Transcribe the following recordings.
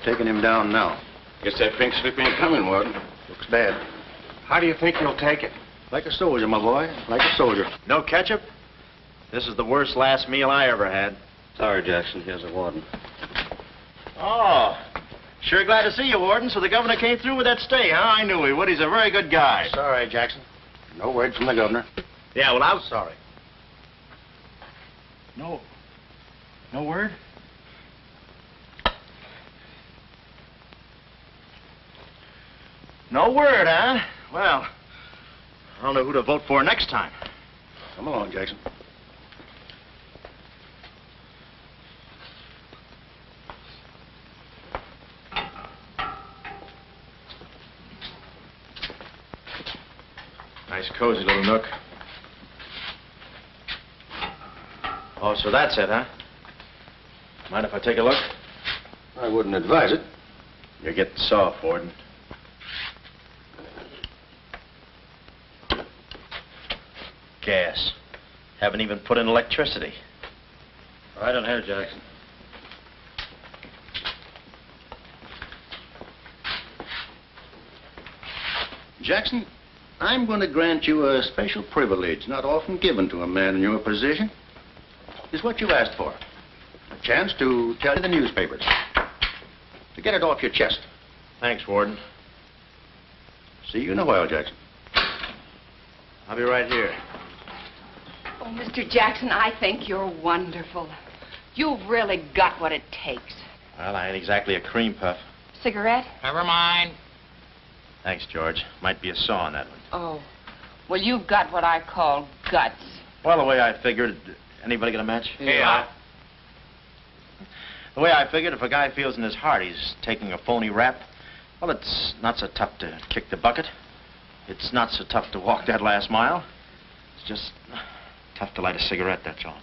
taking him down now. Guess that pink slip ain't coming, Warden. Looks bad. How do you think you'll take it? Like a soldier, my boy. Like a soldier. No ketchup? This is the worst last meal I ever had. Sorry, Jackson. Here's a warden. Oh, sure glad to see you, Warden. So the governor came through with that stay, huh? I knew he would. He's a very good guy. Sorry, Jackson. No word from the governor. Yeah, well, I'm sorry. No word? No word, huh? Well, I don't know who to vote for next time. Come along, Jackson. Nice, cozy little nook. Oh, so that's it, huh? Mind if I take a look? I wouldn't advise it. You're getting soft, Warden. Gas. Haven't even put in electricity. Right on here, Jackson. Jackson, I'm going to grant you a special privilege not often given to a man in your position. It's what you asked for. A chance to tell the newspapers. To get it off your chest. Thanks, Warden. See you in a while, Jackson. I'll be right here. Oh, Mr. Jackson, I think you're wonderful. You've really got what it takes. Well, I ain't exactly a cream puff. Cigarette? Never mind. Thanks, George. Might be a saw on that one. Oh. Well, you've got what I call guts. Well, the way I figured... Anybody got a match? Yeah. The way I figured, if a guy feels in his heart he's taking a phony rap, well, it's not so tough to kick the bucket. It's not so tough to walk that last mile. It's just tough to light a cigarette, that's all.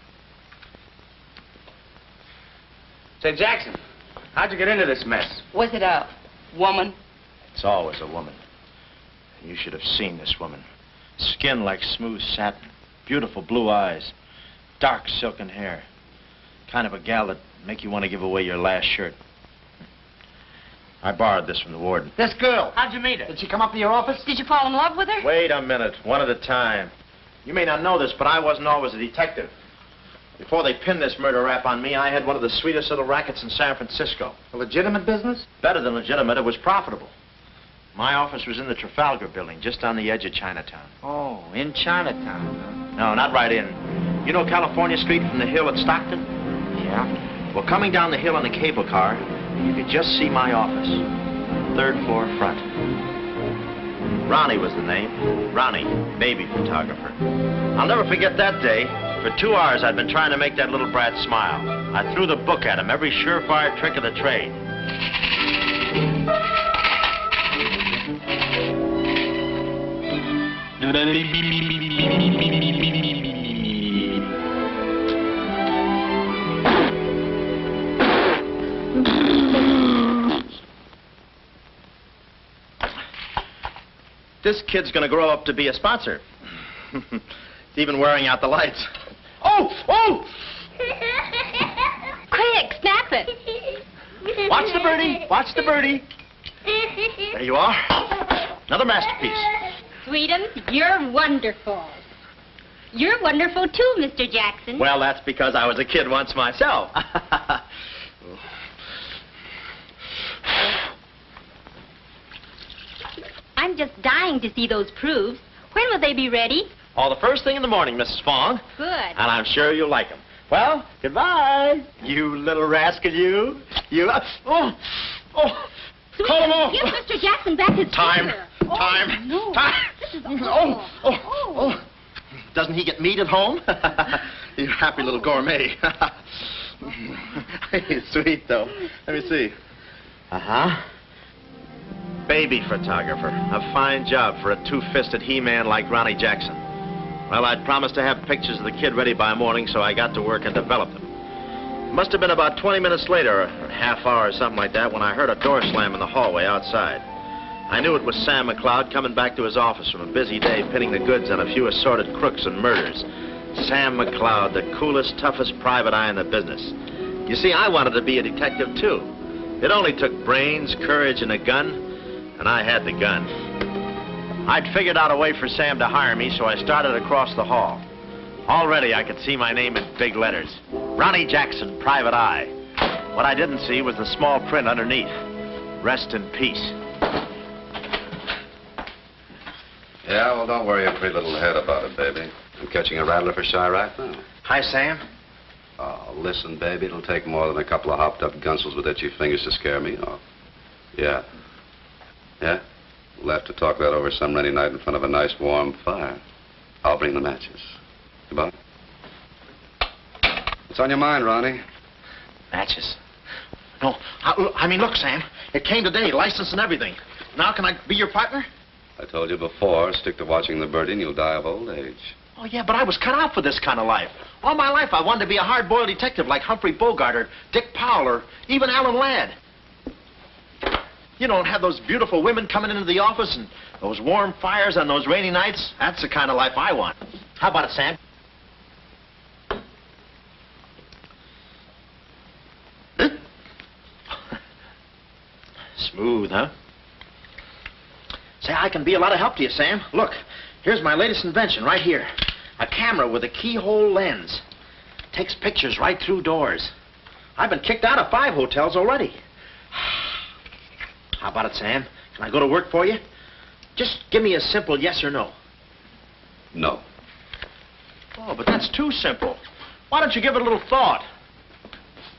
Say, Jackson, how'd you get into this mess? Was it a woman? It's always a woman. You should have seen this woman. Skin like smooth satin, beautiful blue eyes, dark silken hair. Kind of a gal that'd make you want to give away your last shirt. I borrowed this from the warden. This girl, how'd you meet her? Did she come up to your office? Did you fall in love with her? Wait a minute, one at a time. You may not know this, but I wasn't always a detective. Before they pinned this murder rap on me, I had one of the sweetest little rackets in San Francisco. A legitimate business? Better than legitimate, it was profitable. My office was in the Trafalgar building, just on the edge of Chinatown. Oh, in Chinatown, No, not right in. You know California Street from the hill at Stockton? huh? Yeah. Well, coming down the hill in the cable car, you could just see my office. 3rd floor front. Ronnie was the name. Ronnie, baby photographer. I'll never forget that day. For 2 hours, I'd been trying to make that little brat smile. I threw the book at him, every surefire trick of the trade. This kid's gonna grow up to be a sponsor. He's even wearing out the lights. Oh! Oh! Quick, snap it. Watch the birdie. Watch the birdie. There you are. Another masterpiece. Sweetums, you're wonderful. You're wonderful too, Mr. Jackson. Well, that's because I was a kid once myself. I'm just dying to see those proofs. When will they be ready? Oh, the first thing in the morning, Mrs. Fong. Good. And I'm sure you'll like them. Well, goodbye. You little rascal, you. You. Oh. Oh. Sweetums, Call him off. give Mr. Jackson back his Time. finger. Time. No. Time. This is awful. Oh. Doesn't he get meat at home? You happy little gourmet. He's sweet, though. Let me see. Uh-huh. Baby photographer. A fine job for a two-fisted he-man like Ronnie Jackson. Well, I'd promised to have pictures of the kid ready by morning, so I got to work and developed them. It must have been about 20 minutes later, or a half hour or something like that, when I heard a door slam in the hallway outside. I knew it was Sam McLeod coming back to his office from a busy day pinning the goods on a few assorted crooks and murders. Sam McLeod, the coolest, toughest private eye in the business. You see, I wanted to be a detective, too. It only took brains, courage, and a gun, and I had the gun. I'd figured out a way for Sam to hire me, so I started across the hall. Already I could see my name in big letters. Ronnie Jackson, Private Eye. What I didn't see was the small print underneath. Rest in peace. Yeah, well, don't worry your pretty little head about it, baby. I'm catching a rattler for shy right now. Hi, Sam. Oh, listen, baby, it'll take more than a couple of hopped-up gunsels with itchy fingers to scare me off. Yeah. Yeah? We'll have to talk that over some rainy night in front of a nice warm fire. I'll bring the matches. Goodbye. What's on your mind, Ronnie? Matches. No, I mean, look, Sam. It came today, license and everything. Now can I be your partner? I told you before, stick to watching the birdie and you'll die of old age. Oh, yeah, but I was cut out for this kind of life. All my life I wanted to be a hard-boiled detective like Humphrey Bogart or Dick Powell or even Alan Ladd. You don't have those beautiful women coming into the office and those warm fires on those rainy nights. That's the kind of life I want. How about it, Sam? Smooth, huh? Say, I can be a lot of help to you, Sam. Look, here's my latest invention right here. A camera with a keyhole lens. Takes pictures right through doors. I've been kicked out of 5 hotels already. How about it, Sam? Can I go to work for you? Just give me a simple yes or no. No. Oh, but that's too simple. Why don't you give it a little thought?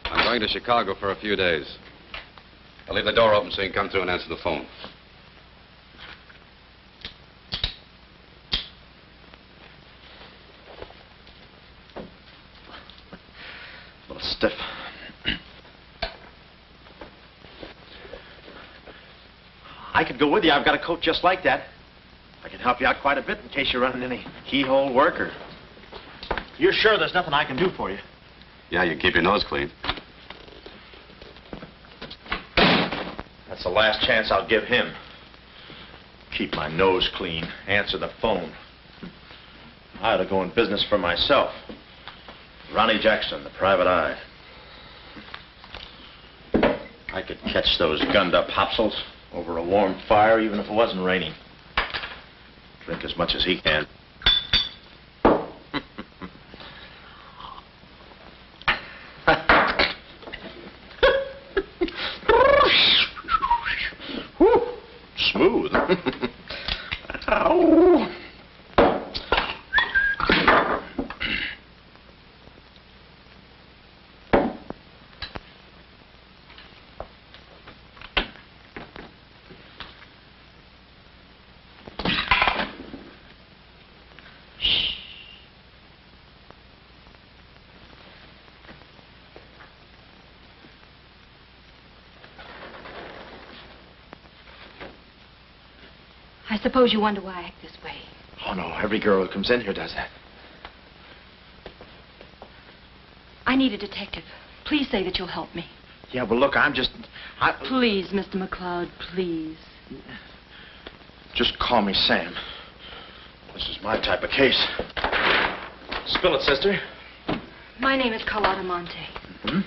I'm going to Chicago for a few days. I'll leave the door open so you can come through and answer the phone. A little stiff. I could go with you. I've got a coat just like that. I can help you out quite a bit in case you're running any keyhole work or... You're sure there's nothing I can do for you? Yeah, you can keep your nose clean. That's the last chance I'll give him. Keep my nose clean. Answer the phone. I ought to go in business for myself. Ronnie Jackson, the Private Eye. I could catch those gunned-up hopsels over a warm fire even if it wasn't raining. Drink as much as he can. Smooth. Ow. I suppose you wonder why I act this way. Oh, no. Every girl who comes in here does that. I need a detective. Please say that you'll help me. Yeah, well, look, I'm just... Please, Mr. McCloud, please. Just call me Sam. This is my type of case. Spill it, sister. My name is Carlotta Monte. Hmm?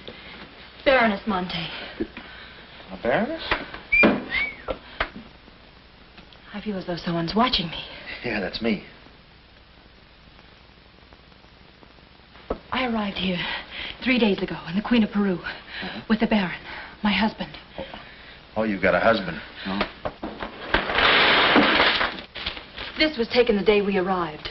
Baroness Monte. A baroness? I feel as though someone's watching me. Yeah, that's me. I arrived here 3 days ago in the Queen of Peru with the Baron, my husband. Oh, you've got a husband. Oh. This was taken the day we arrived.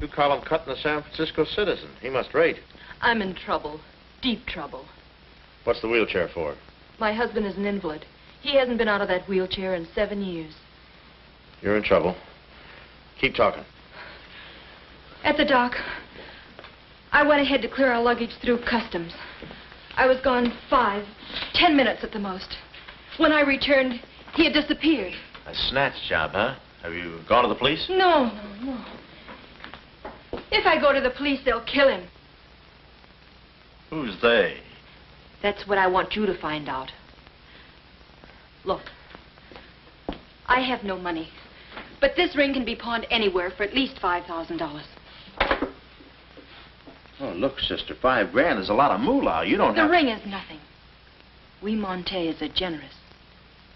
You call him cutting a San Francisco citizen. He must rate. I'm in trouble. Deep trouble. What's the wheelchair for? My husband is an invalid. He hasn't been out of that wheelchair in 7 years. You're in trouble. Keep talking. At the dock, I went ahead to clear our luggage through customs. I was gone 5, 10 minutes at the most. When I returned, he had disappeared. A snatch job, huh? Have you gone to the police? No. If I go to the police, they'll kill him. Who's they? That's what I want you to find out. Look, I have no money, but this ring can be pawned anywhere for at least $5,000. Oh, look, sister, $5 grand is a lot of moolah. You don't have... The ring is nothing. We Montes are generous.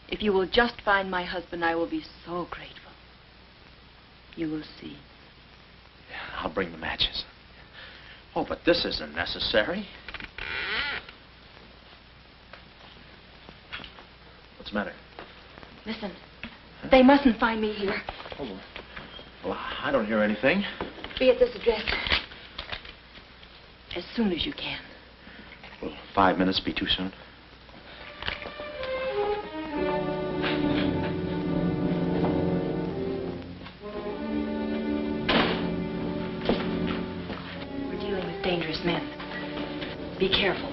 If you will just find my husband, I will be so grateful. You will see. Yeah, I'll bring the matches. Oh, but this isn't necessary. What's the matter? Listen, they mustn't find me here. Oh, well, I don't hear anything. Be at this address. As soon as you can. Will 5 minutes be too soon? We're dealing with dangerous men. Be careful.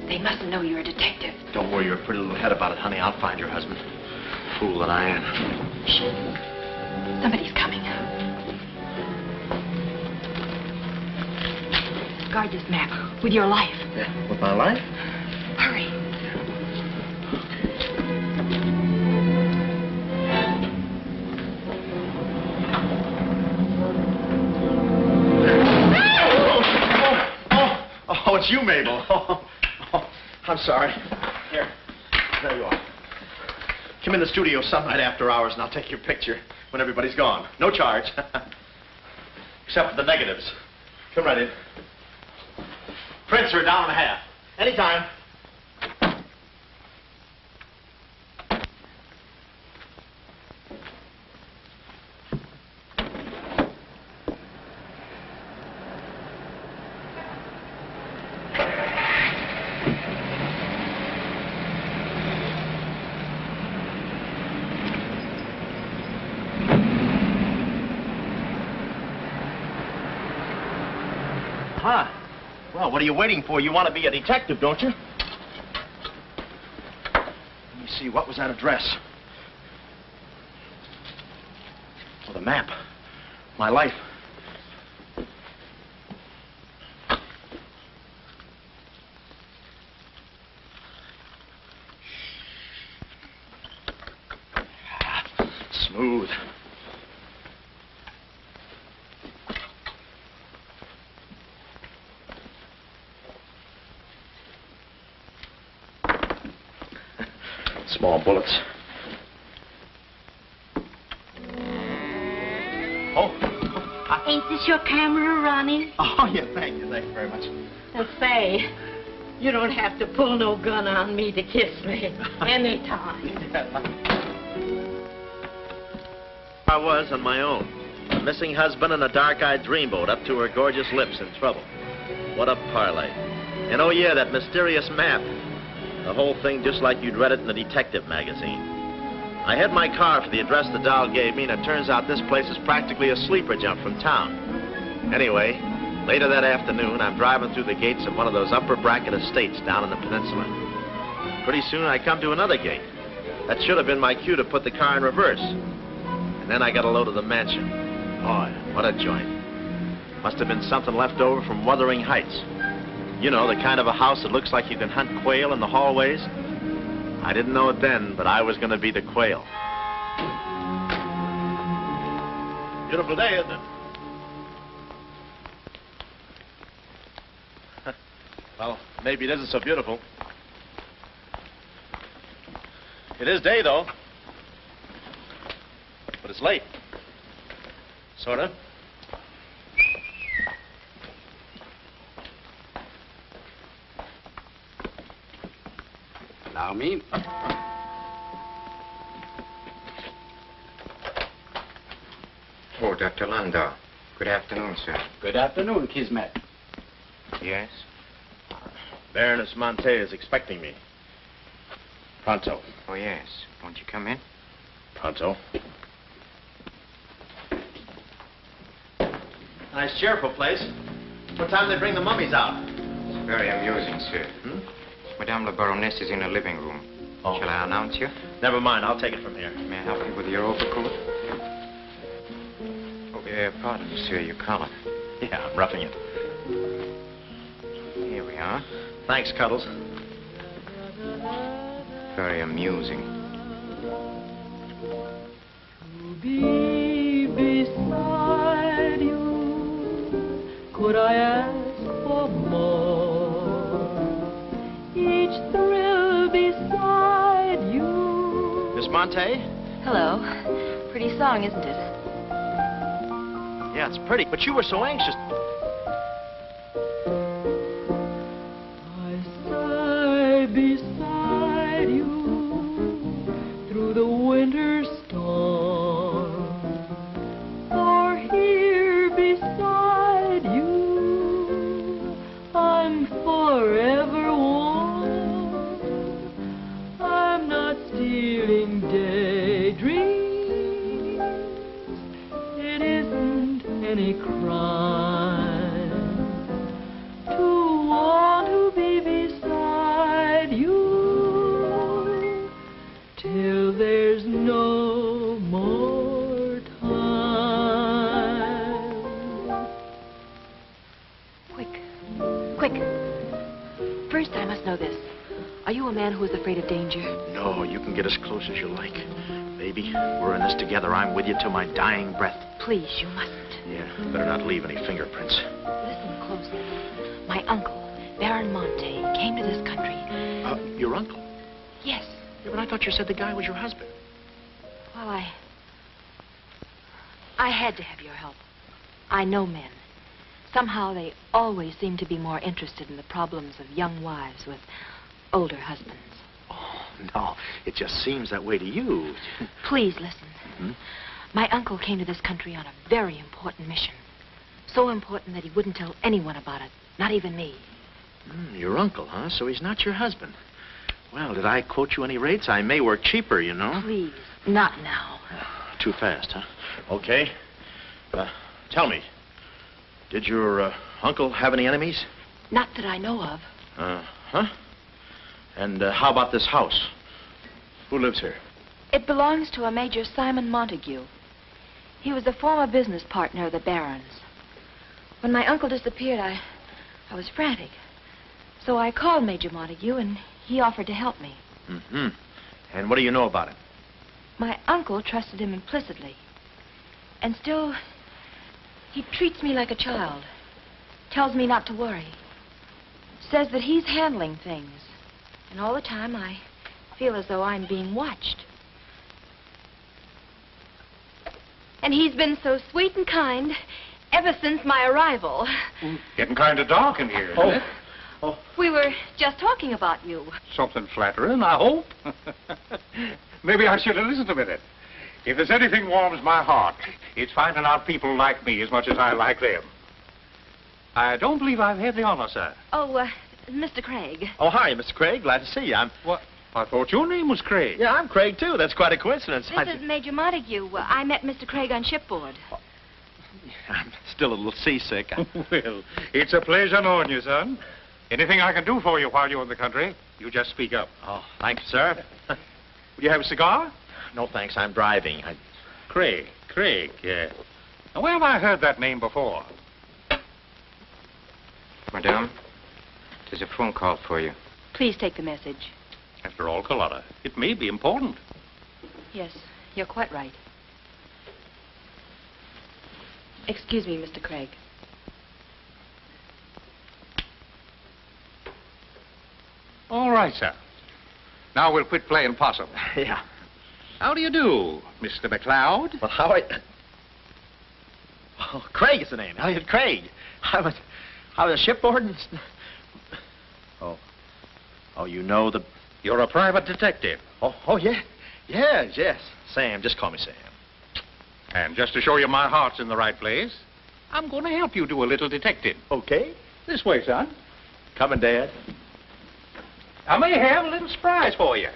They mustn't know you're a detective. Don't worry your pretty little head about it, honey. I'll find your husband. Fool that I am. Shh. Somebody's coming. Guard this map with your life. Yeah, with my life? Hurry. Oh, it's you, Mabel. Oh, I'm sorry. Here. There you are. Come in the studio some night after hours, and I'll take your picture when everybody's gone. No charge. Except for the negatives. Come right in. Prints are $1.50. Anytime. Huh. Well, what are you waiting for? You want to be a detective, don't you? Let me see, what was that address? Oh, the map. My life. Smooth. Small bullets. Ain't this your camera, Ronnie? Oh, yeah, thank you very much. Say, you don't have to pull no gun on me to kiss me anytime. I was on my own. A missing husband and a dark-eyed dreamboat up to her gorgeous lips in trouble. What a parlay. And oh, yeah, that mysterious map. The whole thing just like you'd read it in the detective magazine. I had my car for the address the doll gave me, and it turns out this place is practically a sleeper jump from town. Anyway, later that afternoon, I'm driving through the gates of one of those upper bracket estates down in the peninsula. Pretty soon, I come to another gate. That should have been my cue to put the car in reverse. And then I got a load of the mansion. Boy, what a joint. Must have been something left over from Wuthering Heights. You know, the kind of a house that looks like you can hunt quail in the hallways. I didn't know it then, but I was going to be the quail. Beautiful day, isn't it? Well, maybe it isn't so beautiful. It is day, though. But it's late. Sort of. Allow me. Oh, Dr. Landau. Good afternoon, sir. Good afternoon, Kismet. Yes? Baroness Monte is expecting me. Pronto. Oh, yes. Won't you come in? Pronto. Nice, cheerful place. What time do they bring the mummies out? It's very amusing, sir. Madame la Baroness is in her living room. Oh. Shall I announce you? Never mind, I'll take it from here. May I help you with your overcoat? Oh, pardon me, sir, your collar. Yeah, I'm roughing it. Here we are. Thanks, Cuddles. Very amusing. To be beside you, could I ask for more? Each Monte. Hello. Pretty song, isn't it? Yeah, it's pretty, but you were so anxious. I sigh beside you through the winter storm. For here beside you, I'm forever warm. I'm not stealing daydreams. It isn't any crime to want to be beside you till there's no more time. Quick. Quick. First, I must know this. Are you a man who is afraid of danger? No, you can get as close as you like. Baby, we're in this together. I'm with you till my dying breath. Please, you mustn't. Yeah, better not leave any fingerprints. Listen closely. My uncle, Baron Monte, came to this country. Your uncle? Yes. Yeah, but I thought you said the guy was your husband. Well, I had to have your help. I know men. Somehow they always seem to be more interested in the problems of young wives with older husbands. Oh, no, it just seems that way to you. Please listen. Hmm? My uncle came to this country on a very important mission. So important that he wouldn't tell anyone about it, not even me. Your uncle, huh? So he's not your husband. Well, did I quote you any rates? I may work cheaper, you know. Please, not now. Too fast, huh? Okay. Tell me, did your uncle have any enemies? Not that I know of. Huh? And how about this house? Who lives here? It belongs to a Major Simon Montague. He was a former business partner of the Baron's. When my uncle disappeared, I was frantic. So I called Major Montague, and he offered to help me. Mm-hmm. And what do you know about him? My uncle trusted him implicitly. And still, he treats me like a child. Tells me not to worry. Says that he's handling things. And all the time, I feel as though I'm being watched. And he's been so sweet and kind ever since my arrival. Getting kind of dark in here, isn't it? We were just talking about you. Something flattering, I hope. Maybe I should have listened a minute. If there's anything warms my heart, it's finding out people like me as much as I like them. I don't believe I've had the honor, sir. Oh, Mr. Craig. Oh, hi, Mr. Craig. Glad to see you. What? I thought your name was Craig. Yeah, I'm Craig, too. That's quite a coincidence. This is Major Montague. I met Mr. Craig on shipboard. I'm still a little seasick. Well, it's a pleasure knowing you, son. Anything I can do for you while you're in the country, you just speak up. Oh, thank you, sir. Will you have a cigar? No, thanks. I'm driving. Craig. Now, where have I heard that name before? Madame, there's a phone call for you. Please take the message. After all, Carlotta, it may be important. Yes, you're quite right. Excuse me, Mr. Craig. All right, sir. Now we'll quit playing possum. Yeah. How do you do, Mr. McLeod? Well, how I... Oh, Craig is the name. Elliot Craig. I was shipboard and... Oh, you know the... You're a private detective. Oh, yeah. Yes. Sam, just call me Sam. And just to show you my heart's in the right place, I'm going to help you do a little detecting. Okay. This way, son. Coming, Dad. I may have a little surprise for you.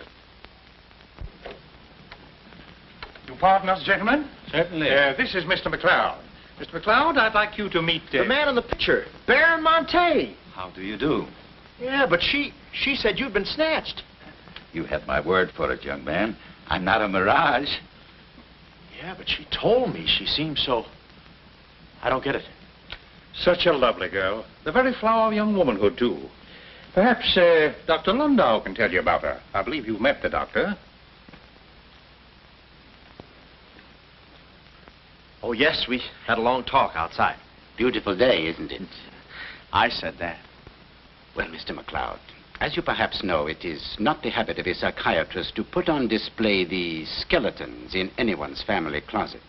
You pardon us, gentlemen? Certainly. This is Mr. McLeod. Mr. McLeod, I'd like you to meet... The man in the picture, Baron Monte. How do you do? Yeah, but she said you'd been snatched. You have my word for it, young man. I'm not a mirage. Yeah, but she told me she seemed so... I don't get it. Such a lovely girl. The very flower of young womanhood, too. Perhaps Dr. Lundau can tell you about her. I believe you've met the doctor. Oh, yes, we had a long talk outside. Beautiful day, isn't it? I said that. Well, Mr. McLeod, As you perhaps know, it is not the habit of a psychiatrist to put on display the skeletons in anyone's family closet.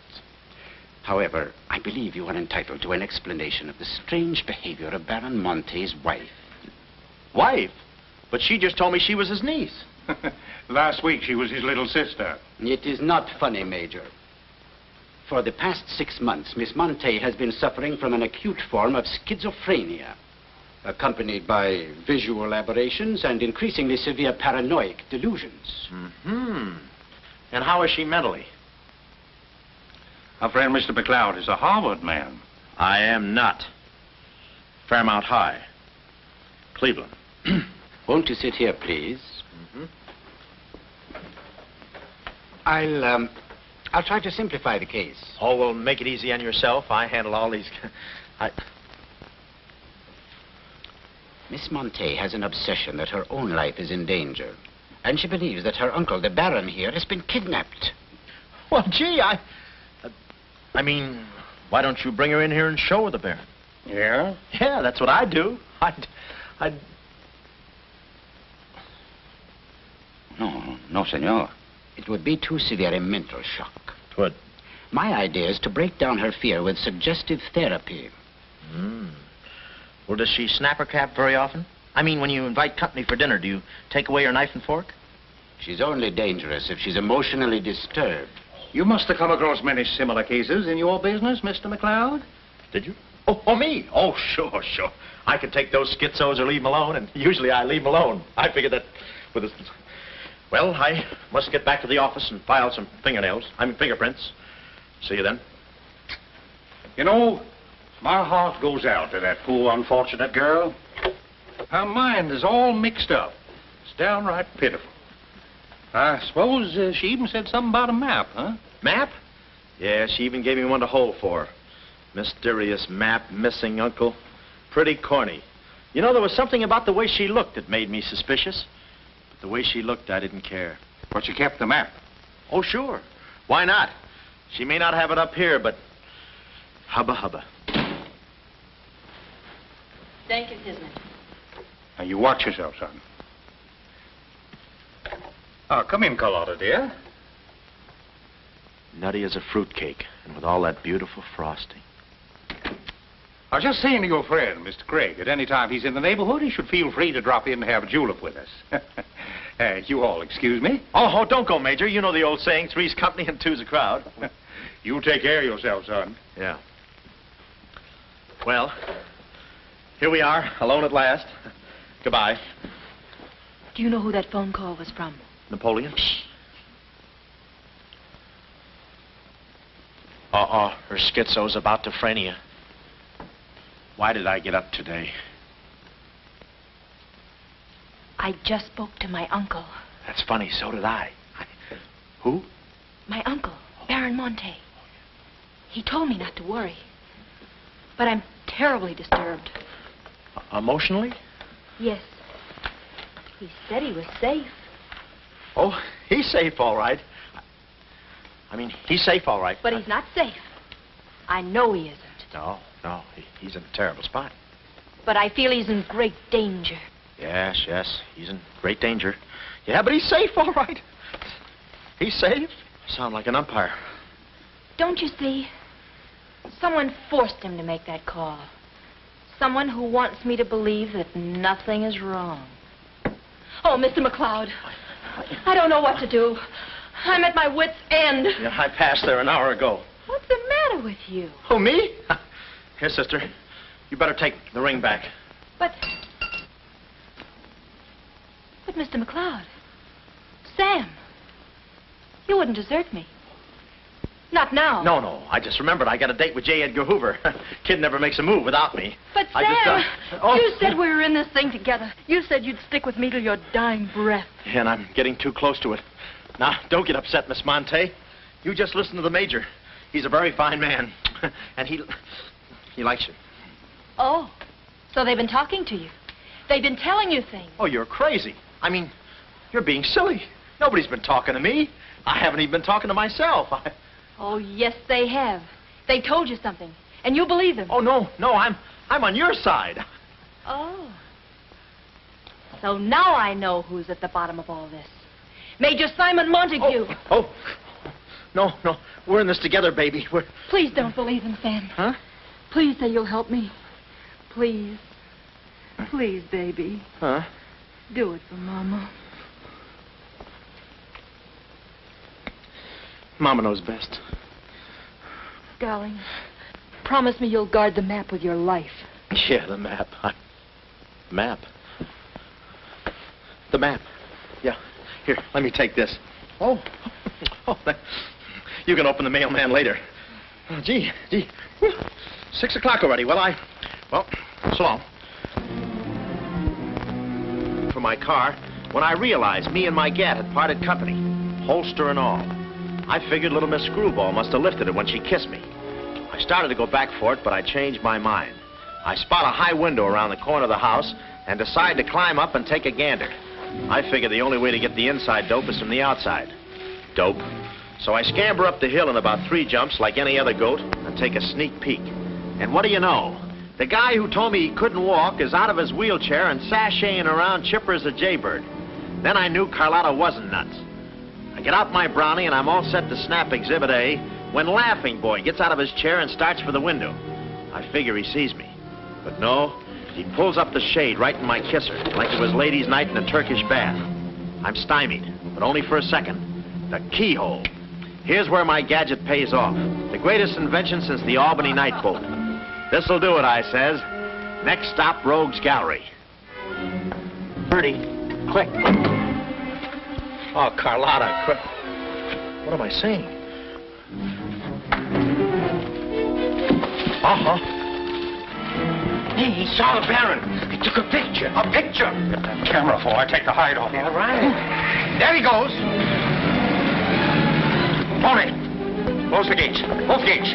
However, I believe you are entitled to an explanation of the strange behavior of Baron Monte's wife. Wife? But she just told me she was his niece. Last week she was his little sister. It is not funny, Major. For the past 6 months, Miss Monte has been suffering from an acute form of schizophrenia, accompanied by visual aberrations and increasingly severe paranoid delusions. Mm-hmm. And how is she mentally? Our friend Mr. McLeod is a Harvard man. I am not. Fairmount High. Cleveland. Won't you sit here, please? Mm-hmm. I'll try to simplify the case. Oh, well, make it easy on yourself. I handle all these... Miss Monte has an obsession that her own life is in danger. And she believes that her uncle, the Baron here, has been kidnapped. Well, gee, I mean, why don't you bring her in here and show her the Baron? Yeah? Yeah, that's what I'd do. No, senor. It would be too severe a mental shock. Twould. My idea is to break down her fear with suggestive therapy. Well, does she snap her cap very often? I mean, when you invite company for dinner, do you take away her knife and fork? She's only dangerous if she's emotionally disturbed. You must have come across many similar cases in your business, Mr. McLeod. Did you? Oh, me? Oh, sure. I could take those schizos or leave them alone, and usually I leave them alone. I figured that with a... Well, I must get back to the office and file some fingerprints. See you then. You know, my heart goes out to that poor, unfortunate girl. Her mind is all mixed up. It's downright pitiful. I suppose she even said something about a map, huh? Map? Yeah, she even gave me one to hold for. Mysterious map, missing uncle. Pretty corny. You know, there was something about the way she looked that made me suspicious. But the way she looked, I didn't care. But she kept the map. Oh, sure. Why not? She may not have it up here, but hubba hubba. Thank you, Kismet. Now, you watch yourself, son. Oh, come in, Carlotta, dear. Nutty as a fruitcake, and with all that beautiful frosting. I was just saying to your friend, Mr. Craig, at any time he's in the neighborhood, he should feel free to drop in and have a julep with us. You all excuse me? Oh, don't go, Major. You know the old saying, three's company and two's a crowd. You take care of yourself, son. Yeah. Well, here we are, alone at last. Goodbye. Do you know who that phone call was from? Napoleon? Her schizo's about to frenia. Why did I get up today? I just spoke to my uncle. That's funny, so did I. Who? My uncle, Baron Monte. He told me not to worry. But I'm terribly disturbed. Emotionally? Yes. He said he was safe. Oh, he's safe, all right. I mean, he's safe, all right. But he's not safe. I know he isn't. No, he's in a terrible spot. But I feel he's in great danger. Yes, he's in great danger. Yeah, but he's safe, all right. He's safe. Sound like an umpire. Don't you see? Someone forced him to make that call. Someone who wants me to believe that nothing is wrong. Oh, Mr. McLeod, I don't know what to do. I'm at my wit's end. Yeah, I passed there an hour ago. What's the matter with you? Oh, me? Here, sister. You better take the ring back. But Mr. McLeod, Sam, you wouldn't desert me. Not now. No. I just remembered I got a date with J. Edgar Hoover. Kid never makes a move without me. But Sam, you said we were in this thing together. You said you'd stick with me till your dying breath. Yeah, and I'm getting too close to it. Now, don't get upset, Miss Monte. You just listen to the Major. He's a very fine man. And he likes you. Oh, so they've been talking to you. They've been telling you things. Oh, you're crazy. I mean, you're being silly. Nobody's been talking to me. I haven't even been talking to myself. Oh, yes, they have. They told you something, and you believe them. Oh, no, I'm on your side. Oh. So now I know who's at the bottom of all this. Major Simon Montague. Oh. No. We're in this together, baby. Please don't believe him, Sam. Huh? Please say you'll help me. Please. Please, baby. Huh? Do it for Mama. Mama knows best. Darling, promise me you'll guard the map with your life. Yeah, the map. Map? The map. Yeah. Here, let me take this. Oh, you can open the mailman later. Oh, gee. 6 o'clock already. Well, so long. For my car, when I realized me and my gat had parted company, holster and all, I figured little Miss Screwball must have lifted it when she kissed me. I started to go back for it, but I changed my mind. I spot a high window around the corner of the house and decide to climb up and take a gander. I figure the only way to get the inside dope is from the outside. Dope. So I scamper up the hill in about 3 jumps like any other goat and take a sneak peek. And what do you know? The guy who told me he couldn't walk is out of his wheelchair and sashaying around chipper as a jaybird. Then I knew Carlotta wasn't nuts. I get out my brownie and I'm all set to snap Exhibit A when Laughing Boy gets out of his chair and starts for the window. I figure he sees me. But no, he pulls up the shade right in my kisser, like it was ladies' night in a Turkish bath. I'm stymied, but only for a second. The keyhole. Here's where my gadget pays off. The greatest invention since the Albany night boat. This'll do it, I says. Next stop, Rogue's Gallery. Bertie, quick. Oh, Carlotta, quick. What am I saying? Uh-huh. He saw the Baron. He took a picture. A picture? Get that camera before I take the hide off. All right. There he goes. Tony, close the gates. Both gates.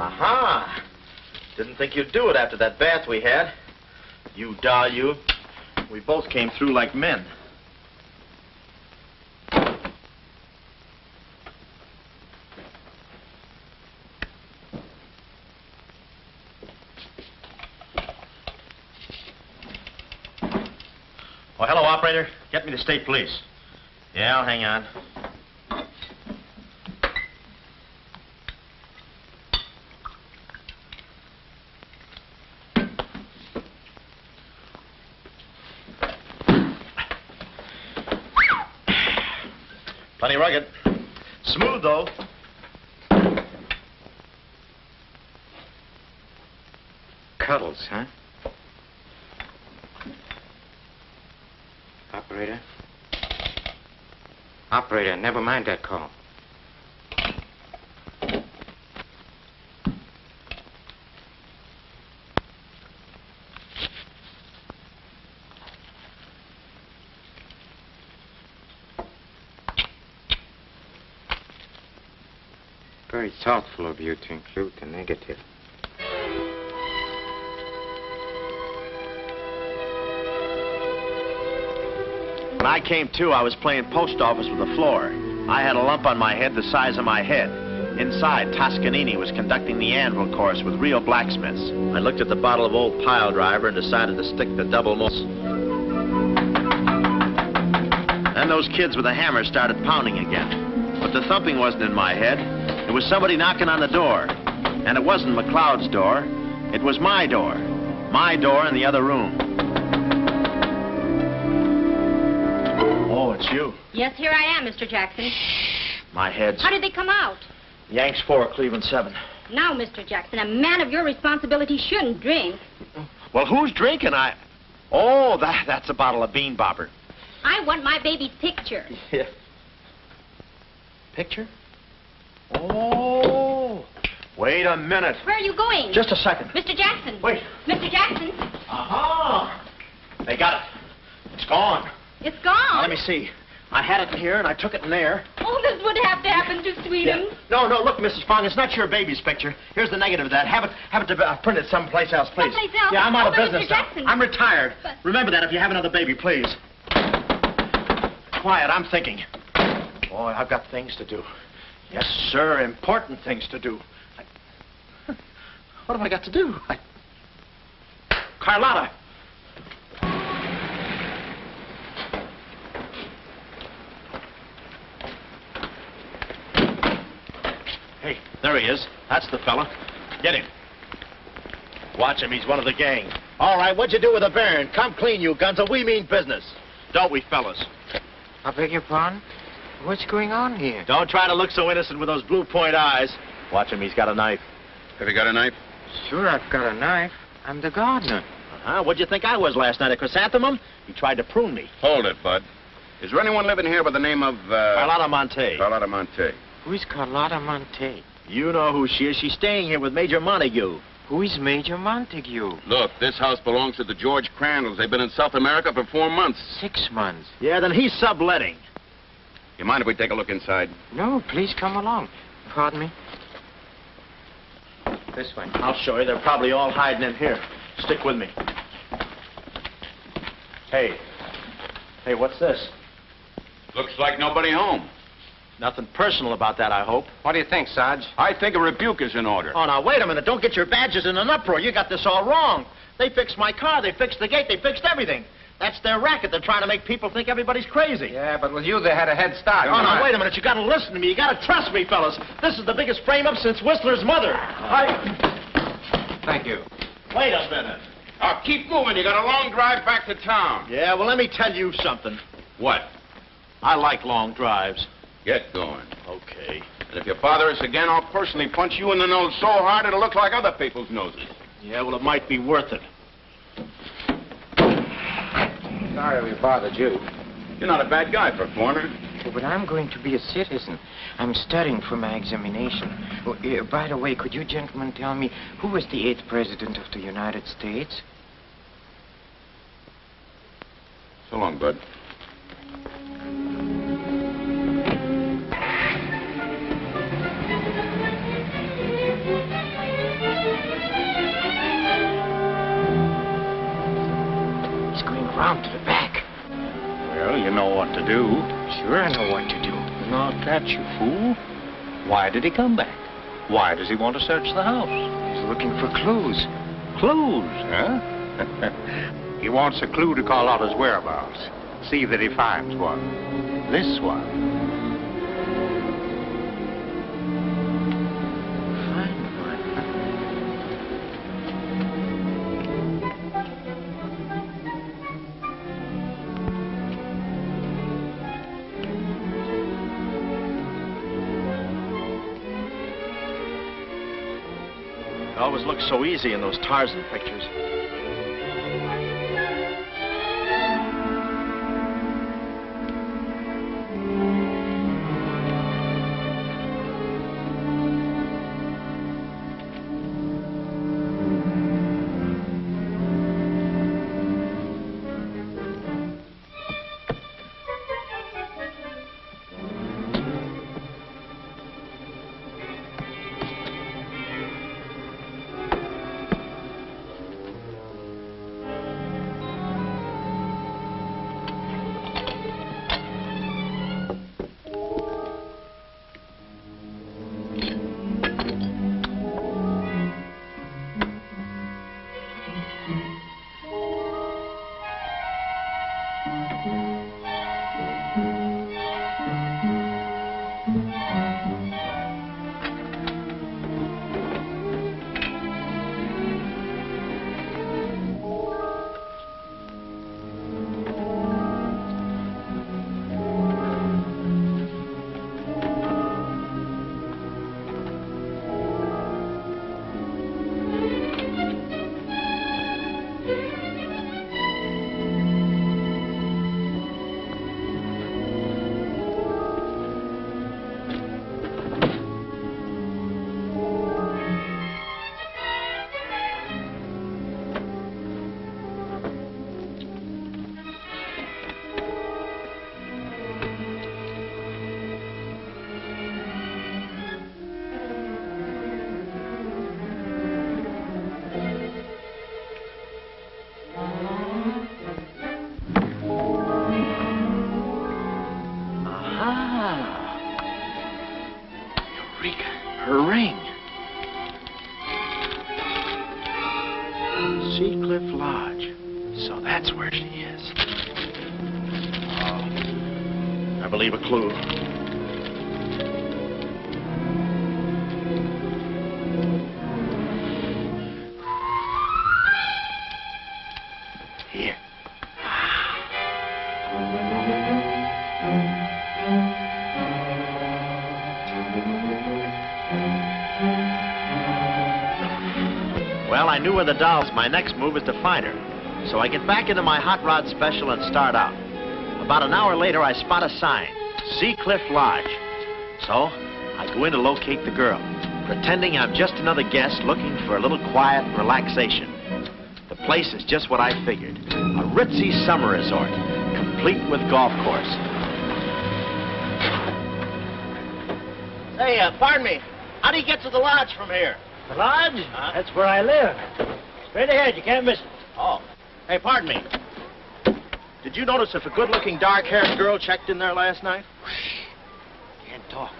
Aha! Didn't think you'd do it after that bath we had. You doll, you. We both came through like men. Oh, hello, operator. Get me the state police. Yeah, I'll hang on. Plenty rugged. Smooth, though. Cuddles, huh? Operator? Operator, never mind that call. Very thoughtful of you to include the negative. When I came to, I was playing post office with the floor. I had a lump on my head the size of my head. Inside, Toscanini was conducting the anvil course with real blacksmiths. I looked at the bottle of old pile driver and decided to stick the double moles. Then those kids with the hammer started pounding again. But the thumping wasn't in my head. It was somebody knocking on the door. And it wasn't McLeod's door. It was my door. My door in the other room. Oh, it's you. Yes, here I am, Mr. Jackson. My head's... How did they come out? Yanks 4, Cleveland 7. Now, Mr. Jackson, a man of your responsibility shouldn't drink. Well, who's drinking? Oh, that's a bottle of Bean Bopper. I want my baby's picture. Yeah. Picture? Oh. Wait a minute. Where are you going? Just a second. Mr. Jackson. Wait. Mr. Jackson. Aha! They got it. It's gone. It's gone. Now, let me see. I had it in here, and I took it in there. Oh, this would have to happen to Sweetums. Yeah. No, look, Mrs. Fong, it's not your baby's picture. Here's the negative of that. Have it printed someplace else, please. Someplace else? Yeah, I'm out of But business Mr. now. Jackson. I'm retired. But... Remember that if you have another baby, please. Quiet, I'm thinking. Boy, I've got things to do. Yes, sir, important things to do. What have I got to do? Carlotta. Hey, there he is. That's the fella. Get him. Watch him. He's one of the gang. All right, what'd you do with the Baron? Come clean, you Gunza. We mean business. Don't we, fellas? I beg your pardon? What's going on here? Don't try to look so innocent with those blue point eyes. Watch him. He's got a knife. Have you got a knife? Sure, I've got a knife. I'm the gardener. Uh-huh. What'd you think I was last night, a chrysanthemum? He tried to prune me. Hold it, Bud. Is there anyone living here by the name of, Carlotta Monte. Carlotta Monte. Who is Carlotta Monte? You know who she is. She's staying here with Major Montague. Who is Major Montague? Look, this house belongs to the George Crandalls. They've been in South America for 4 months. 6 months. Yeah, then he's subletting. You mind if we take a look inside? No, please come along. Pardon me? This way. I'll show you. They're probably all hiding in here. Stick with me. Hey, what's this? Looks like nobody home. Nothing personal about that, I hope. What do you think, Sarge? I think a rebuke is in order. Oh, now, wait a minute. Don't get your badges in an uproar. You got this all wrong. They fixed my car. They fixed the gate. They fixed everything. That's their racket. They're trying to make people think everybody's crazy. Yeah, but with you, they had a head start. Oh, now, wait a minute. You got to listen to me. You got to trust me, fellas. This is the biggest frame-up since Whistler's mother. Thank you. Wait a minute. Oh, keep moving. You got a long drive back to town. Yeah, well, let me tell you something. What? I like long drives. Get going. Okay. And if you bother us again, I'll personally punch you in the nose so hard it'll look like other people's noses. Yeah, well, it might be worth it. Sorry we bothered you. You're not a bad guy for a foreigner. Oh, but I'm going to be a citizen. I'm studying for my examination. Oh, by the way, could you gentlemen tell me who was the 8th president of the United States? So long, Bud. do. Sure, I know what to do. Not that, you fool. Why did he come back? Why does he want to search the house? He's looking for clues. Clues, huh? He wants a clue to call out his whereabouts. See that he finds one. This one. Find one. It always looks so easy in those Tarzan pictures. Her ring. Seacliff Lodge. So that's where she is. Oh, I believe a clue. Here. Well, I knew where the doll's. My next move is to find her. So I get back into my hot rod special and start out. About an hour later, I spot a sign, Seacliff Lodge. So I go in to locate the girl, pretending I'm just another guest looking for a little quiet relaxation. The place is just what I figured, a ritzy summer resort, complete with golf course. Hey, pardon me. How do you get to the lodge from here? The lodge? Huh? That's where I live. Straight ahead, you can't miss it. Oh. Hey, pardon me. Did you notice if a good-looking, dark-haired girl checked in there last night? Can't talk.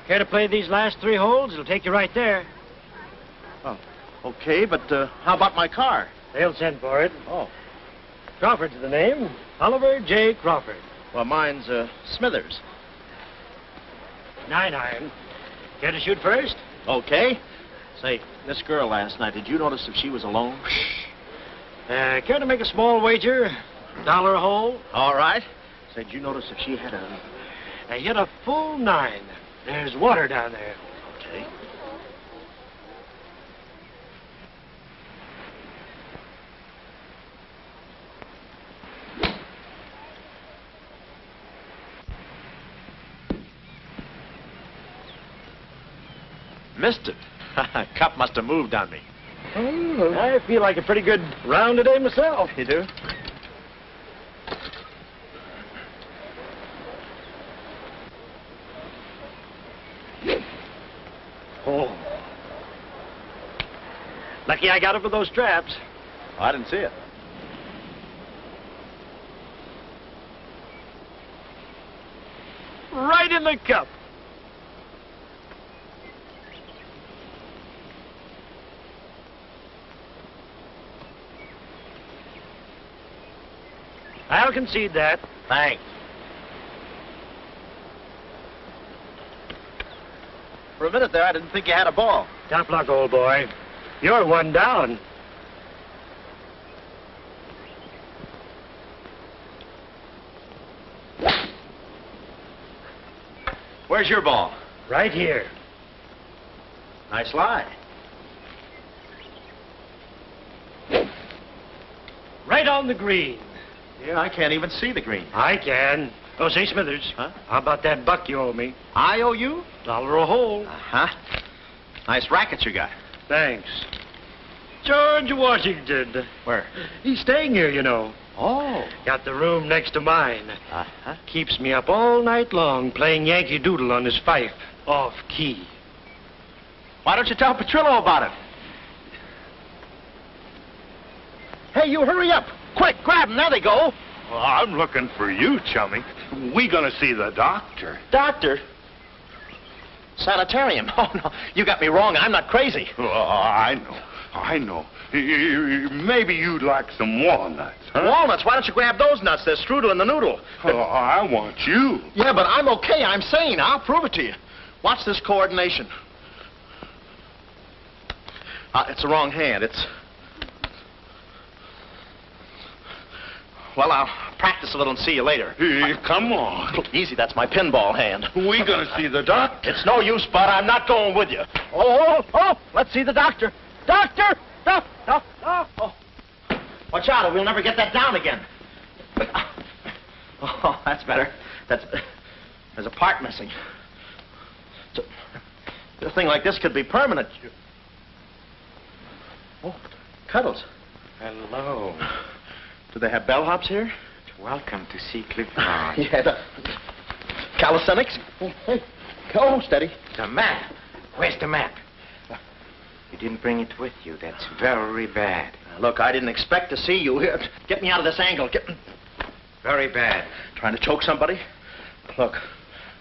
Care to play these last 3 holes? It'll take you right there. Oh, okay, but how about my car? They'll send for it. Oh. Crawford's the name. Oliver J. Crawford. Well, mine's Smithers. 9-iron. Care to shoot first? Okay. Say, this girl last night, did you notice if she was alone? Care to make a small wager? $1 a hole? All right. Say, did you notice if she had a... I hit a full 9. There's water down there. Okay. Missed it. Cup must have moved on me. I feel like a pretty good round today myself. You do? Oh. Lucky I got over those traps. Oh, I didn't see it. Right in the cup. I'll concede that. Thanks. For a minute there, I didn't think you had a ball. Tough luck, old boy. You're one down. Where's your ball? Right here. Nice lie. Right on the green. Yeah, I can't even see the green. I can. Oh, say, Smithers. Huh? How about that buck you owe me? I owe you? $1 a hole. Uh-huh. Nice racket you got. Thanks. George Washington. Where? He's staying here, you know. Oh. Got the room next to mine. Uh-huh. Keeps me up all night long playing Yankee Doodle on his fife. Off key. Why don't you tell Petrillo about it? Hey, you hurry up. Quick, grab them. There they go. Well, I'm looking for you, chummy. We gonna see the doctor. Doctor? Sanitarium. Oh, no. You got me wrong. I'm not crazy. Oh, I know. Maybe you'd like some walnuts, huh? Walnuts? Why don't you grab those nuts? They're strudel in the noodle. Oh, I want you. Yeah, but I'm okay. I'm sane. I'll prove it to you. Watch this coordination. It's the wrong hand. It's... Well, I'll practice a little and see you later. Hey, come on. Easy, that's my pinball hand. We gonna see the doctor. It's no use, Bud. I'm not going with you. Oh, let's see the doctor. Doctor! Oh. Watch out, or we'll never get that down again. Oh, that's better. There's a part missing. A thing like this could be permanent. Oh, Cuddles. Hello. Do they have bellhops here? Welcome to Sea Cliff Lodge. Yeah, the calisthenics. Hey, go, steady. The map. Where's the map? You didn't bring it with you. That's very bad. Look, I didn't expect to see you here. Get me out of this angle. Very bad. Trying to choke somebody? Look,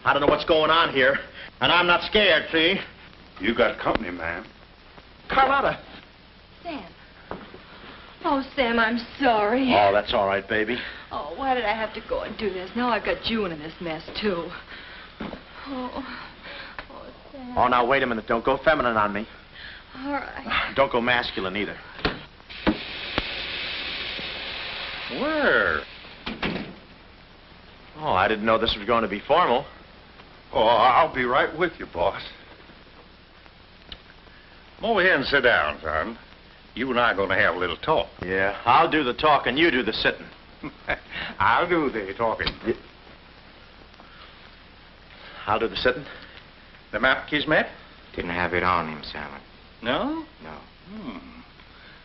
I don't know what's going on here, and I'm not scared, see? You got company, ma'am. Carlotta. Sam. Oh, Sam, I'm sorry. Oh, that's all right, baby. Oh, why did I have to go and do this? Now I've got June in this mess, too. Oh, Sam. Oh, now, wait a minute. Don't go feminine on me. All right. Don't go masculine, either. Where? Oh, I didn't know this was going to be formal. Oh, I'll be right with you, boss. Come over here and sit down, son. You and I are going to have a little talk. Yeah, I'll do the talking, you do the sitting. I'll do the talking. I'll do the sitting. The map, Kismet? Didn't have it on him, Simon. No? No.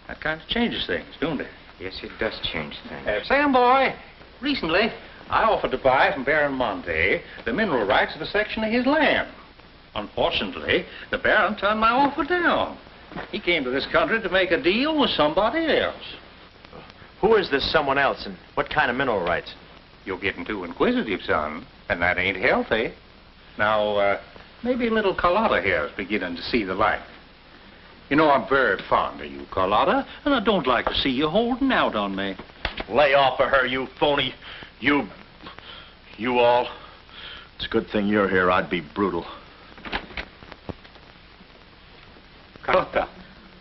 That kind of changes things, don't it? Yes, it does change things. Sam, boy, recently I offered to buy from Baron Monte the mineral rights of a section of his land. Unfortunately, the Baron turned my offer down. He came to this country to make a deal with somebody else. Who is this someone else, and what kind of mineral rights? You're getting too inquisitive, son, and that ain't healthy. Now, maybe little Carlotta here is beginning to see the light. You know, I'm very fond of you, Carlotta, and I don't like to see you holding out on me. Lay off of her, you phony. You all. It's a good thing you're here. I'd be brutal. Carlotta.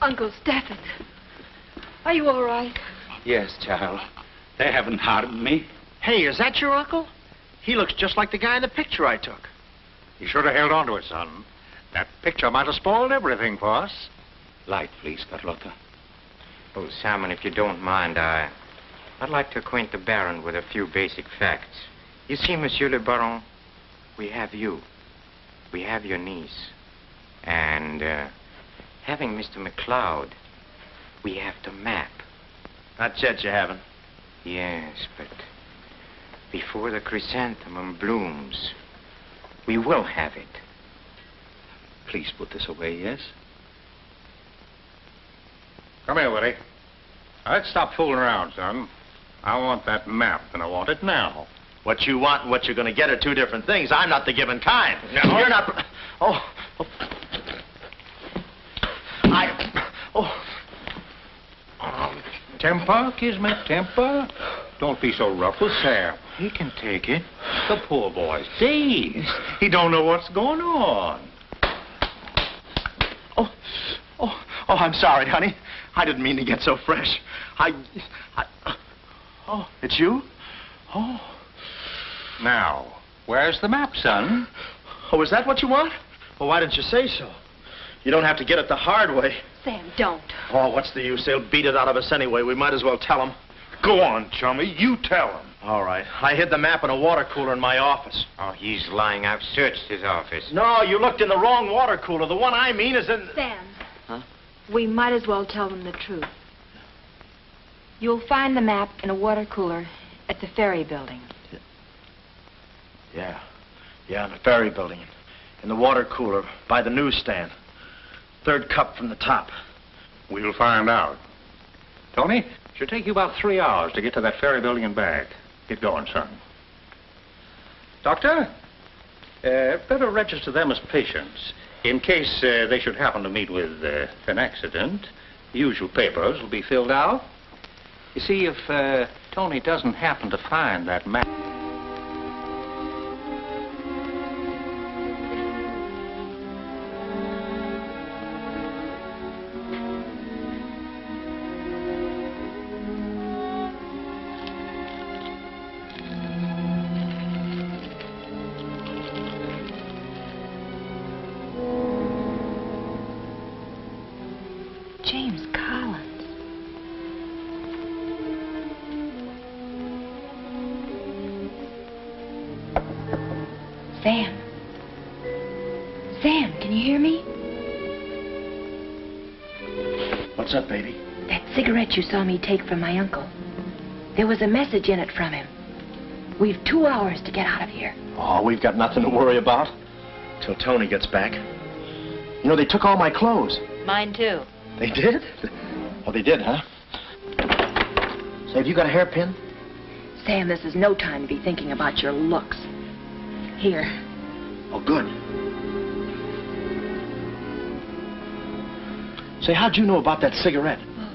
Uncle Stafford. Are you all right? Yes, child. They haven't harmed me. Hey, is that your uncle? He looks just like the guy in the picture I took. You should have held on to it, son. That picture might have spoiled everything for us. Light, please, Carlotta. Oh, Simon, if you don't mind, I'd like to acquaint the Baron with a few basic facts. You see, Monsieur le Baron, we have you. We have your niece. And, having Mr. McLeod, we have the map. Not yet, you haven't. Yes, but before the chrysanthemum blooms, we will have it. Please put this away, yes? Come here, Woody. Let's stop fooling around, son. I want that map, and I want it now. What you want and what you're going to get are two different things. I'm not the given kind. No. You're not... Oh. Temper, Kismet, temper. Don't be so rough with Sam. He can take it. The poor boy's dazed. He don't know what's going on. Oh, I'm sorry, honey. I didn't mean to get so fresh. Oh, it's you? Oh. Now, where's the map, son? Oh, is that what you want? Well, why didn't you say so? You don't have to get it the hard way. Sam, don't. Oh, what's the use? They'll beat it out of us anyway. We might as well tell them. Go on, chummy. You tell him. All right. I hid the map in a water cooler in my office. Oh, he's lying. I've searched his office. No, you looked in the wrong water cooler. The one I mean is in... Sam. Huh? We might as well tell them the truth. You'll find the map in a water cooler at the ferry building. Yeah, in the ferry building. In the water cooler by the newsstand. Third cup from the top. We'll find out. Tony, should take you about 3 hours to get to that ferry building and back. Get going, son. Doctor, better register them as patients. In case they should happen to meet with an accident, the usual papers will be filled out. You see, if Tony doesn't happen to find that map... James Collins. Sam. Sam, can you hear me? What's up, baby? That cigarette you saw me take from my uncle. There was a message in it from him. We've 2 hours to get out of here. Oh, we've got nothing to worry about. Till Tony gets back. You know, they took all my clothes. Mine too. They did? Oh, they did, huh? Say, have you got a hairpin? Sam, this is no time to be thinking about your looks. Here. Oh, good. Say, how'd you know about that cigarette? Well,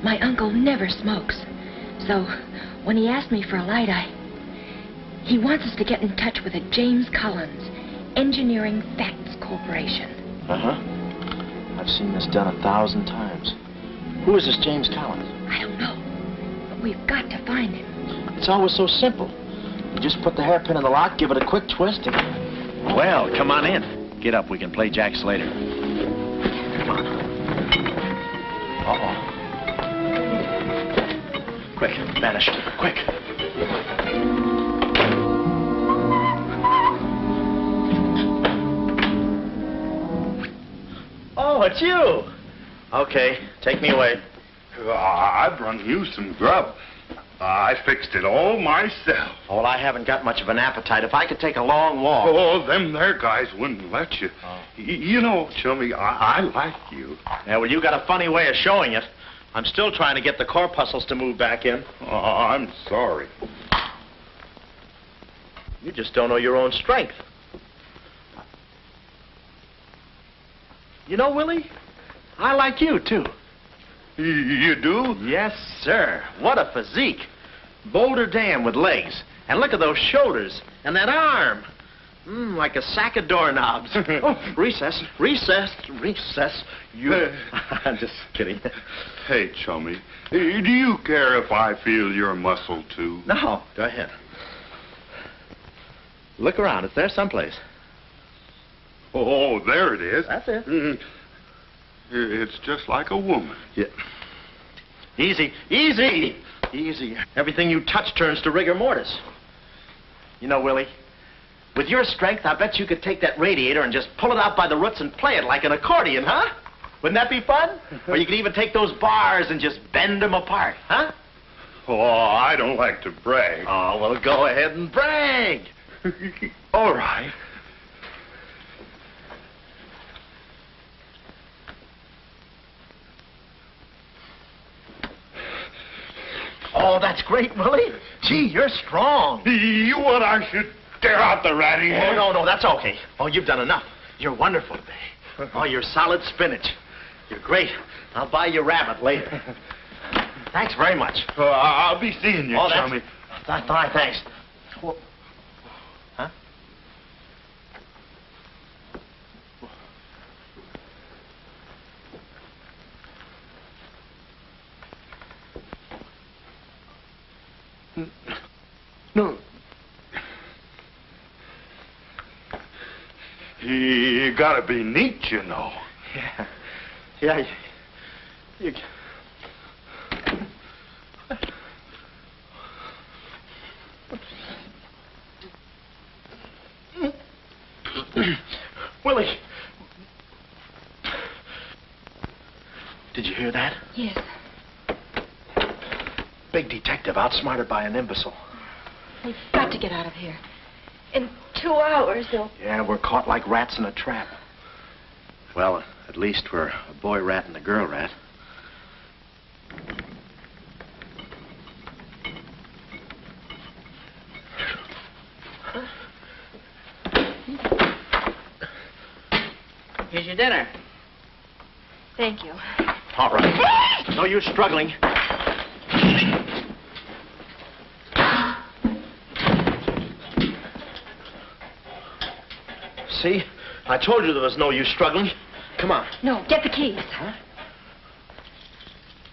my uncle never smokes. So, when he asked me for a light, he wants us to get in touch with a James Collins, Engineering Facts Corporation. Uh-huh. I've seen this done 1,000 times. Who is this James Collins? I don't know, but we've got to find him. It's always so simple. You just put the hairpin in the lock, give it a quick twist, and... Well, come on in. Get up. We can play jacks later. Come on. Uh-oh. Quick, vanish. Quick. Oh, it's you. Okay, take me away. I've run you some grub. I fixed it all myself. Oh, well, I haven't got much of an appetite. If I could take a long walk... Oh, them there guys wouldn't let you. Oh. You know, Chummy, I like you. Yeah, well, you got a funny way of showing it. I'm still trying to get the corpuscles to move back in. Oh, I'm sorry. You just don't know your own strength. You know, Willie, I like you, too. You do? Yes, sir. What a physique. Boulder Dam with legs. And look at those shoulders. And that arm. Like a sack of doorknobs. Oh, recess. I'm just kidding. Hey, Chummy, do you care if I feel your muscle, too? No, go ahead. Look around. It's there someplace. Oh, there it is. That's it. It's just like a woman. Yeah. Easy. Everything you touch turns to rigor mortis. You know, Willie, with your strength, I bet you could take that radiator and just pull it out by the roots and play it like an accordion, huh? Wouldn't that be fun? Or you could even take those bars and just bend them apart, huh? Oh, I don't like to brag. Oh, well, go ahead and brag. All right. Oh, that's great, Willie. Gee, you're strong. You want I should tear out the ratty head? Oh, no, that's okay. Oh, you've done enough. You're wonderful today. Oh, you're solid spinach. You're great. I'll buy you rabbit later. Thanks very much. I'll be seeing you, Oh, chummy. That's fine, thanks. Well, huh? No. You gotta be neat, you know. Yeah. Yeah, you... Willie. Did you hear that? Yes. Big detective outsmarted by an imbecile. We've got to get out of here. In 2 hours, they'll... Yeah, we're caught like rats in a trap. Well, at least we're a boy rat and a girl rat. Here's your dinner. Thank you. All right. No use struggling. See? I told you there was no use struggling. Come on. No, get the keys. Huh?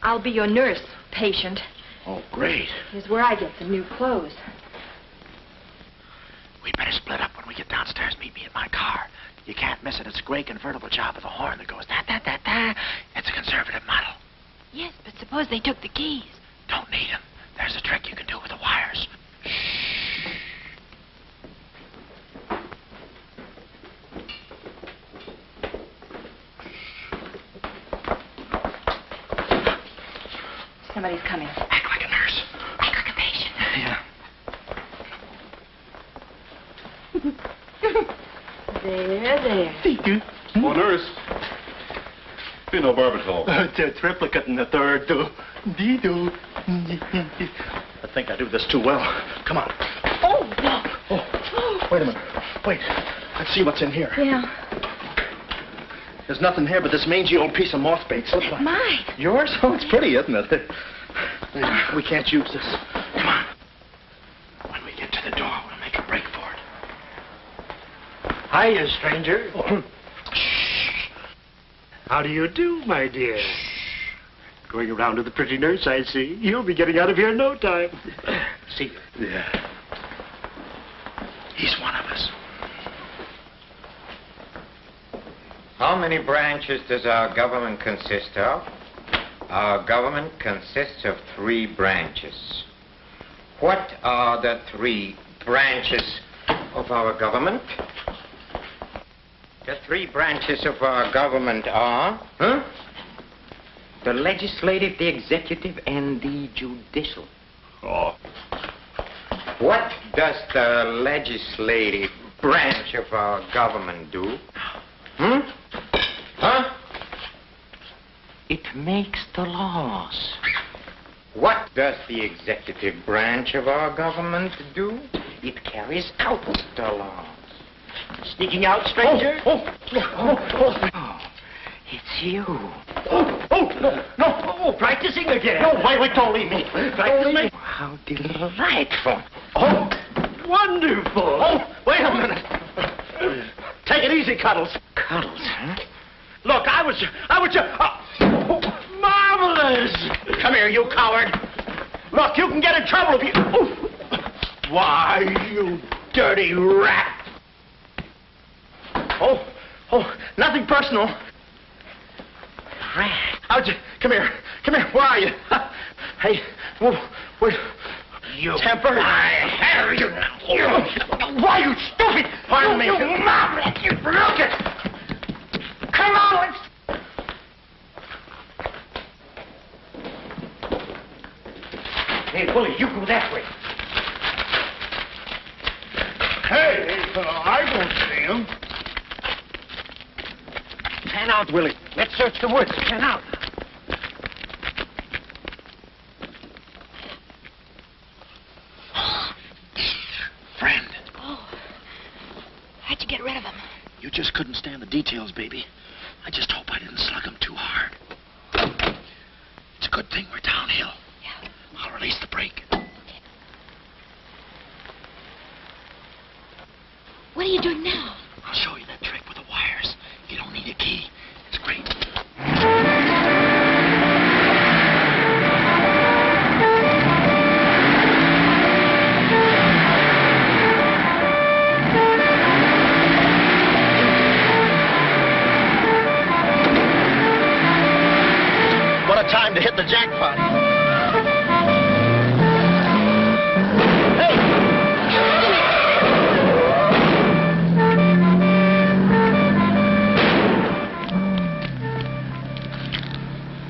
I'll be your nurse, patient. Oh, great. Here's where I get some new clothes. We better split up when we get downstairs. Meet me at my car. You can't miss it. It's a gray convertible job with a horn that goes da-da-da-da. It's a conservative model. Yes, but suppose they took the keys. Don't need them. There's a trick you can do with the wires. Somebody's coming. Act like a nurse. Act like a patient. Yeah. There. Oh, nurse. Be no barbital. It's a triplicate in the third, do. Dee-do. I think I do this too well. Come on. Oh, no. Oh, wait a minute. Wait. Let's see what's in here. Yeah. There's nothing here but this mangy old piece of moth bait. It's mine. Yours? Oh, it's pretty, isn't it? We can't use this. Come on. When we get to the door, we'll make a break for it. Hiya, stranger. Shh. How do you do, my dear? Going around to the pretty nurse, I see. You'll be getting out of here in no time. See you. Yeah. He's one of us. How many branches does our government consist of? Our government consists of 3 branches. What are the 3 branches of our government? The 3 branches of our government are, the legislative, the executive, and the judicial. Oh. What does the legislative branch of our government do? It makes the laws. What does the executive branch of our government do? It carries out the laws. Sneaking out, stranger? Oh, it's you. No, practicing again. No, wait, don't leave me. Practicing. How delightful. Oh, wonderful. Oh, wait a minute. Take it easy, Cuddles. Cuddles, huh? Look, I was just... marvelous! Come here, you coward. Look, you can get in trouble if you... Why, you dirty rat. Oh, nothing personal. Rat. Come here, where are you? Hey, wait. You... Temper. I have you now. Why, you stupid! Pardon me. You marvelous. You Look it! Come on, let's... Hey, Willie, you go that way. Hey, I don't see him. Pan out, Willie. Let's search the woods. Pan out. get rid of him. You just couldn't stand the details, baby. I just hope I didn't slug him too hard. It's a good thing we're downhill. Yeah. I'll release the brake. What are you doing now? I'll show you that trick with the wires. You don't need a key. It's great. What a time to hit the jackpot.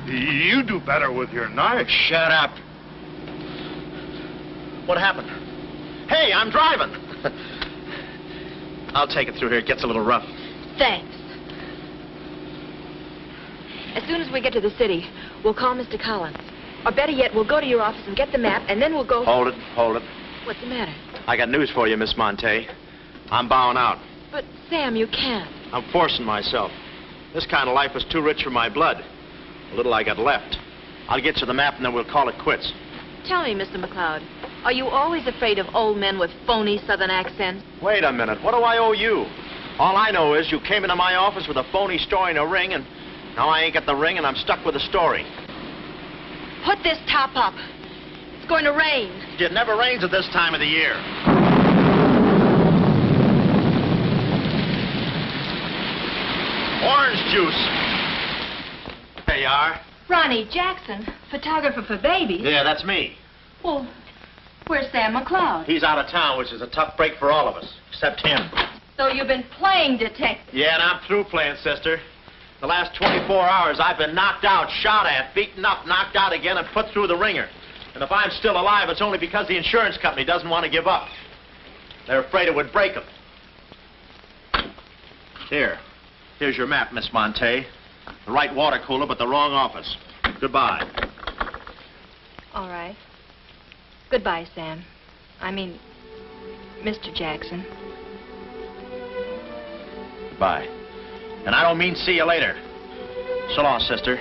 You do better with your knife. Shut up. What happened? Hey, I'm driving. I'll take it through here. It gets a little rough. Thanks. As soon as we get to the city, we'll call Mr. Collins. Or better yet, we'll go to your office and get the map, and then we'll go... Hold it, hold it. What's the matter? I got news for you, Miss Monte. I'm bowing out. But, Sam, you can't. I'm forcing myself. This kind of life is too rich for my blood. The little I got left. I'll get you the map, and then we'll call it quits. Tell me, Mr. McLeod, are you always afraid of old men with phony southern accents? Wait a minute. What do I owe you? All I know is you came into my office with a phony story and a ring, and now I ain't got the ring, and I'm stuck with a story. Put this top up. It's going to rain. It never rains at this time of the year. Orange juice. There you are. Ronnie Jackson, photographer for babies. Yeah, that's me. Well, where's Sam McLeod? He's out of town, which is a tough break for all of us, except him. So you've been playing detective. Yeah, and I'm through playing, sister. The last 24 hours, I've been knocked out, shot at, beaten up, knocked out again, and put through the ringer. And if I'm still alive, it's only because the insurance company doesn't want to give up. They're afraid it would break them. Here's your map, Miss Monte. The right water cooler, but the wrong office. Goodbye. All right. Goodbye, Sam. I mean, Mr. Jackson. Goodbye. And I don't mean see you later. So long, sister.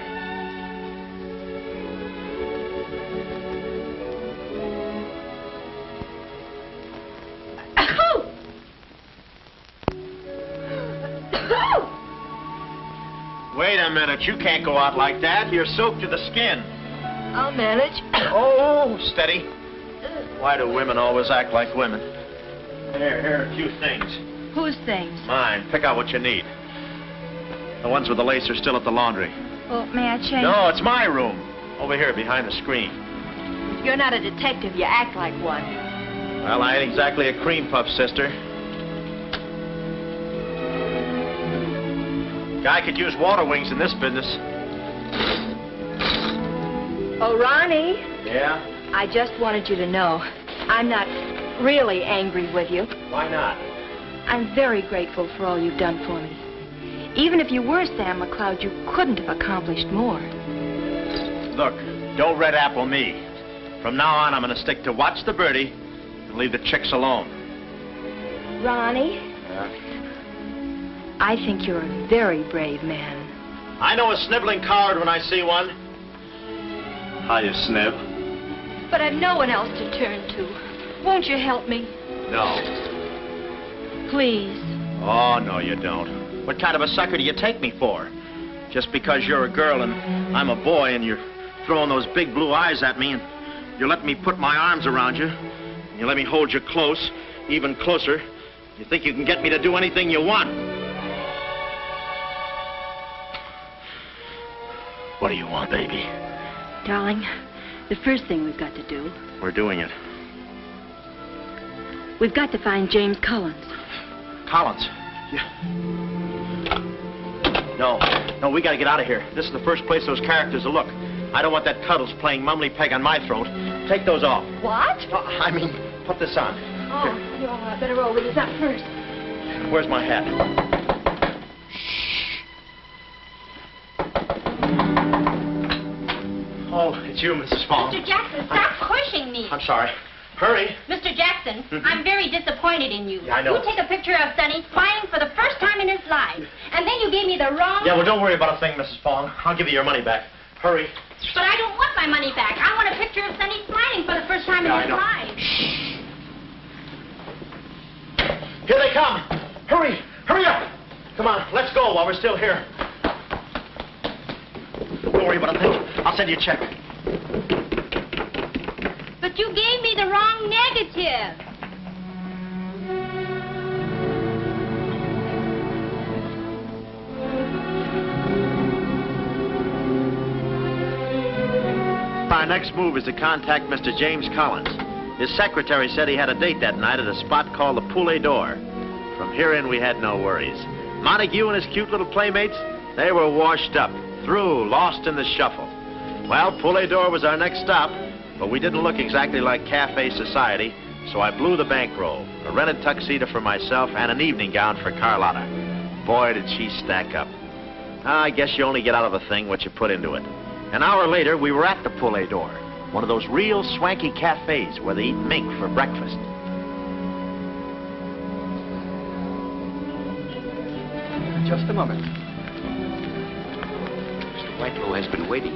Wait a minute. You can't go out like that. You're soaked to the skin. I'll manage. Oh, steady. Why do women always act like women? Here are a few things. Whose things? Mine. Pick out what you need. The ones with the lace are still at the laundry. Well, may I change? No, it's my room. Over here, behind the screen. You're not a detective. You act like one. Well, I ain't exactly a cream puff, sister. Guy could use water wings in this business. Oh, Ronnie. Yeah? I just wanted you to know I'm not really angry with you. Why not? I'm very grateful for all you've done for me. Even if you were Sam McLeod, you couldn't have accomplished more. Look, don't red apple me. From now on, I'm going to stick to watch the birdie and leave the chicks alone. Ronnie? Yeah? I think you're a very brave man. I know a sniveling coward when I see one. How you snib? But I've no one else to turn to. Won't you help me? No. Please. Oh, no, you don't. What kind of a sucker do you take me for? Just because you're a girl and I'm a boy and you're throwing those big blue eyes at me and you're letting me put my arms around you and you let me hold you close, even closer, you think you can get me to do anything you want. What do you want, baby? Darling, the first thing we've got to do, We're doing it. we've got to find James Collins. Collins. No, we gotta get out of here. This is the first place those characters will look. I don't want that Cuddles playing mumbly peg on my throat. Take those off. What? I mean, put this on. Oh, you're all right. Better roll with this up first. Where's my hat? Oh, it's you, Mrs. Fong. Mr. Jackson, stop pushing me. I'm sorry. Hurry. Mr. Jackson, I'm very disappointed in you. Yeah, I know. You take a picture of Sonny smiling for the first time in his life, and then you gave me the wrong... Yeah, well, don't worry about a thing, Mrs. Fong. I'll give you your money back. Hurry. But I don't want my money back. I want a picture of Sonny smiling for the first time in his life. Here they come. Hurry. Hurry up. Come on, let's go while we're still here. Don't worry about a thing. I'll send you a check. But you gave me the wrong negative. Our next move is to contact Mr. James Collins. His secretary said he had a date that night at a spot called the Poulet d'Or. From here in, we had no worries. Montague and his cute little playmates, they were washed up, through, lost in the shuffle. Well, Poulet d'Or was our next stop, but we didn't look exactly like cafe society, so I blew the bankroll, a rented tuxedo for myself and an evening gown for Carlotta. Boy, did she stack up. I guess you only get out of a thing what you put into it. An hour later, we were at the Poulet d'Or, one of those real swanky cafes where they eat mink for breakfast. Just a moment. Mr. Whitelaw has been waiting.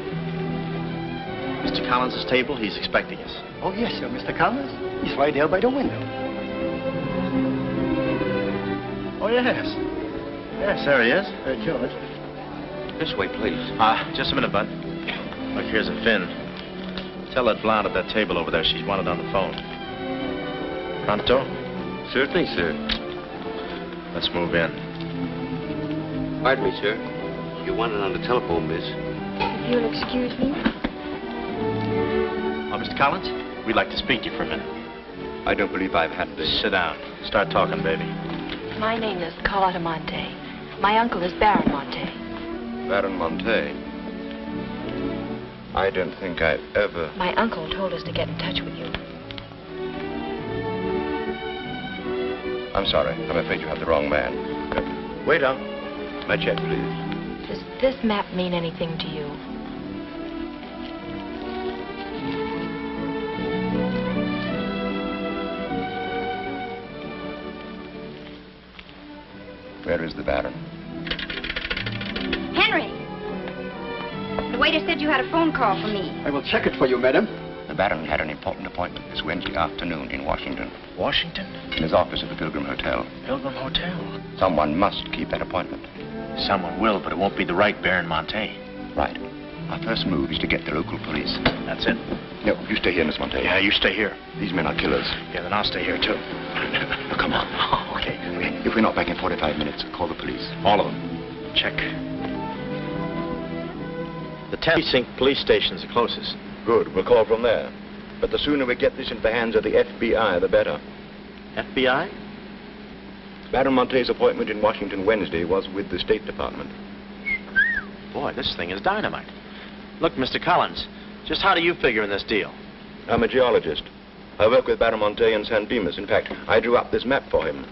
Mr. Collins' table, he's expecting us. Oh, yes, sir. Mr. Collins? He's right there by the window. Oh, yes. Yes, there he is. George. This way, please. Just a minute, Bud. Look, here's a fin. Tell that blonde at that table over there she's wanted on the phone. Pronto? Certainly, sir. Let's move in. Pardon me, sir. You wanted on the telephone, miss. If you'll excuse me. Oh, Mr. Collins, we'd like to speak to you for a minute. I don't believe I've had this. Sit down. Start talking, baby. My name is Carlotta Monte. My uncle is Baron Monte. Baron Monte. I don't think I've ever... My uncle told us to get in touch with you. I'm sorry. I'm afraid you have the wrong man. Wait up. My check, please. Does this map mean anything to you? Where is the Baron? Henry! The waiter said you had a phone call for me. I will check it for you, madam. The Baron had an important appointment this Wednesday afternoon in Washington. Washington? In his office at the Pilgrim Hotel. Pilgrim Hotel? Someone must keep that appointment. Someone will, but it won't be the right Baron Monte. Right. Our first move is to get the local police. That's it. No, you stay here, Miss Monte. Yeah, you stay here. These men are killers. Yeah, then I'll stay here, too. Come on. Okay. If we're not back in 45 minutes, call the police. All of them. Check. The 10th Precinct police station's the closest. Good. We'll call from there. But the sooner we get this into the hands of the FBI, the better. FBI? Baron Monte's appointment in Washington Wednesday was with the State Department. Boy, this thing is dynamite. Look, Mr. Collins, just how do you figure in this deal? I'm a geologist. I work with Baron Monte in San Dimas. In fact, I drew up this map for him.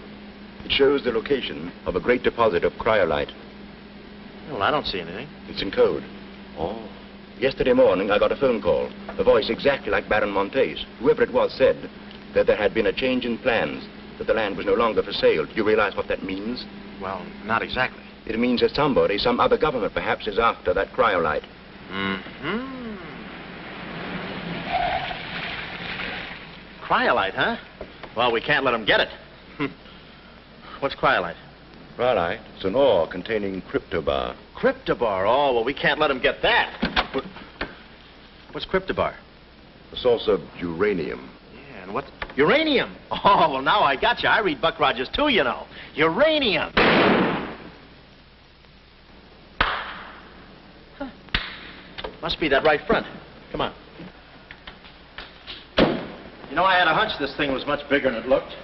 It shows the location of a great deposit of cryolite. Well, I don't see anything. It's in code. Oh. Yesterday morning, I got a phone call. A voice exactly like Baron Monte's. Whoever it was said that there had been a change in plans, that the land was no longer for sale. Do you realize what that means? Well, not exactly. It means that somebody, some other government perhaps, is after that cryolite. Mm-hmm. Cryolite, huh? Well, we can't let them get it. What's cryolite? Cryolite? It's an ore containing cryptobar. Cryptobar? Oh, well, we can't let them get that. What's cryptobar? A source of uranium. Yeah, and what's... Uranium? Oh, well, now I got you. I read Buck Rogers, too, you know. Uranium. Huh. Must be that right front. Come on. You know, I had a hunch this thing was much bigger than it looked.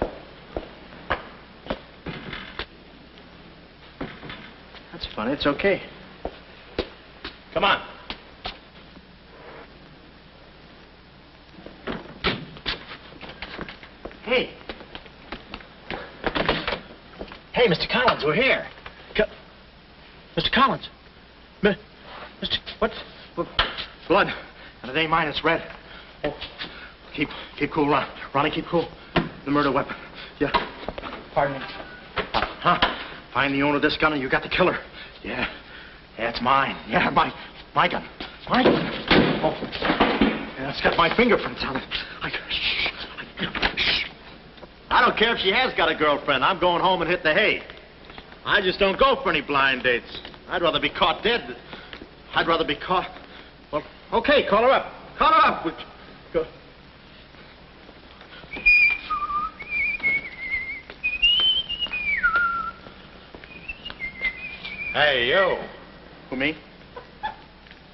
That's funny. It's okay. Come on. Hey. Hey, Mr. Collins, we're here. Mr. Collins. Mr. What? Blood. And it ain't mine, it's red. Oh. Keep cool, Ronnie, keep cool. The murder weapon. Yeah. Pardon me. Huh? Find the owner of this gun and you got the killer. Yeah. Yeah, it's mine. Yeah, my gun. My gun. Oh. Yeah, it's got my fingerprints on it. Shh. I don't care if she has got a girlfriend. I'm going home and hit the hay. I just don't go for any blind dates. I'd rather be caught dead. I'd rather be caught... Well, okay, call her up. Call her up. Go. Hey, you. Who, me?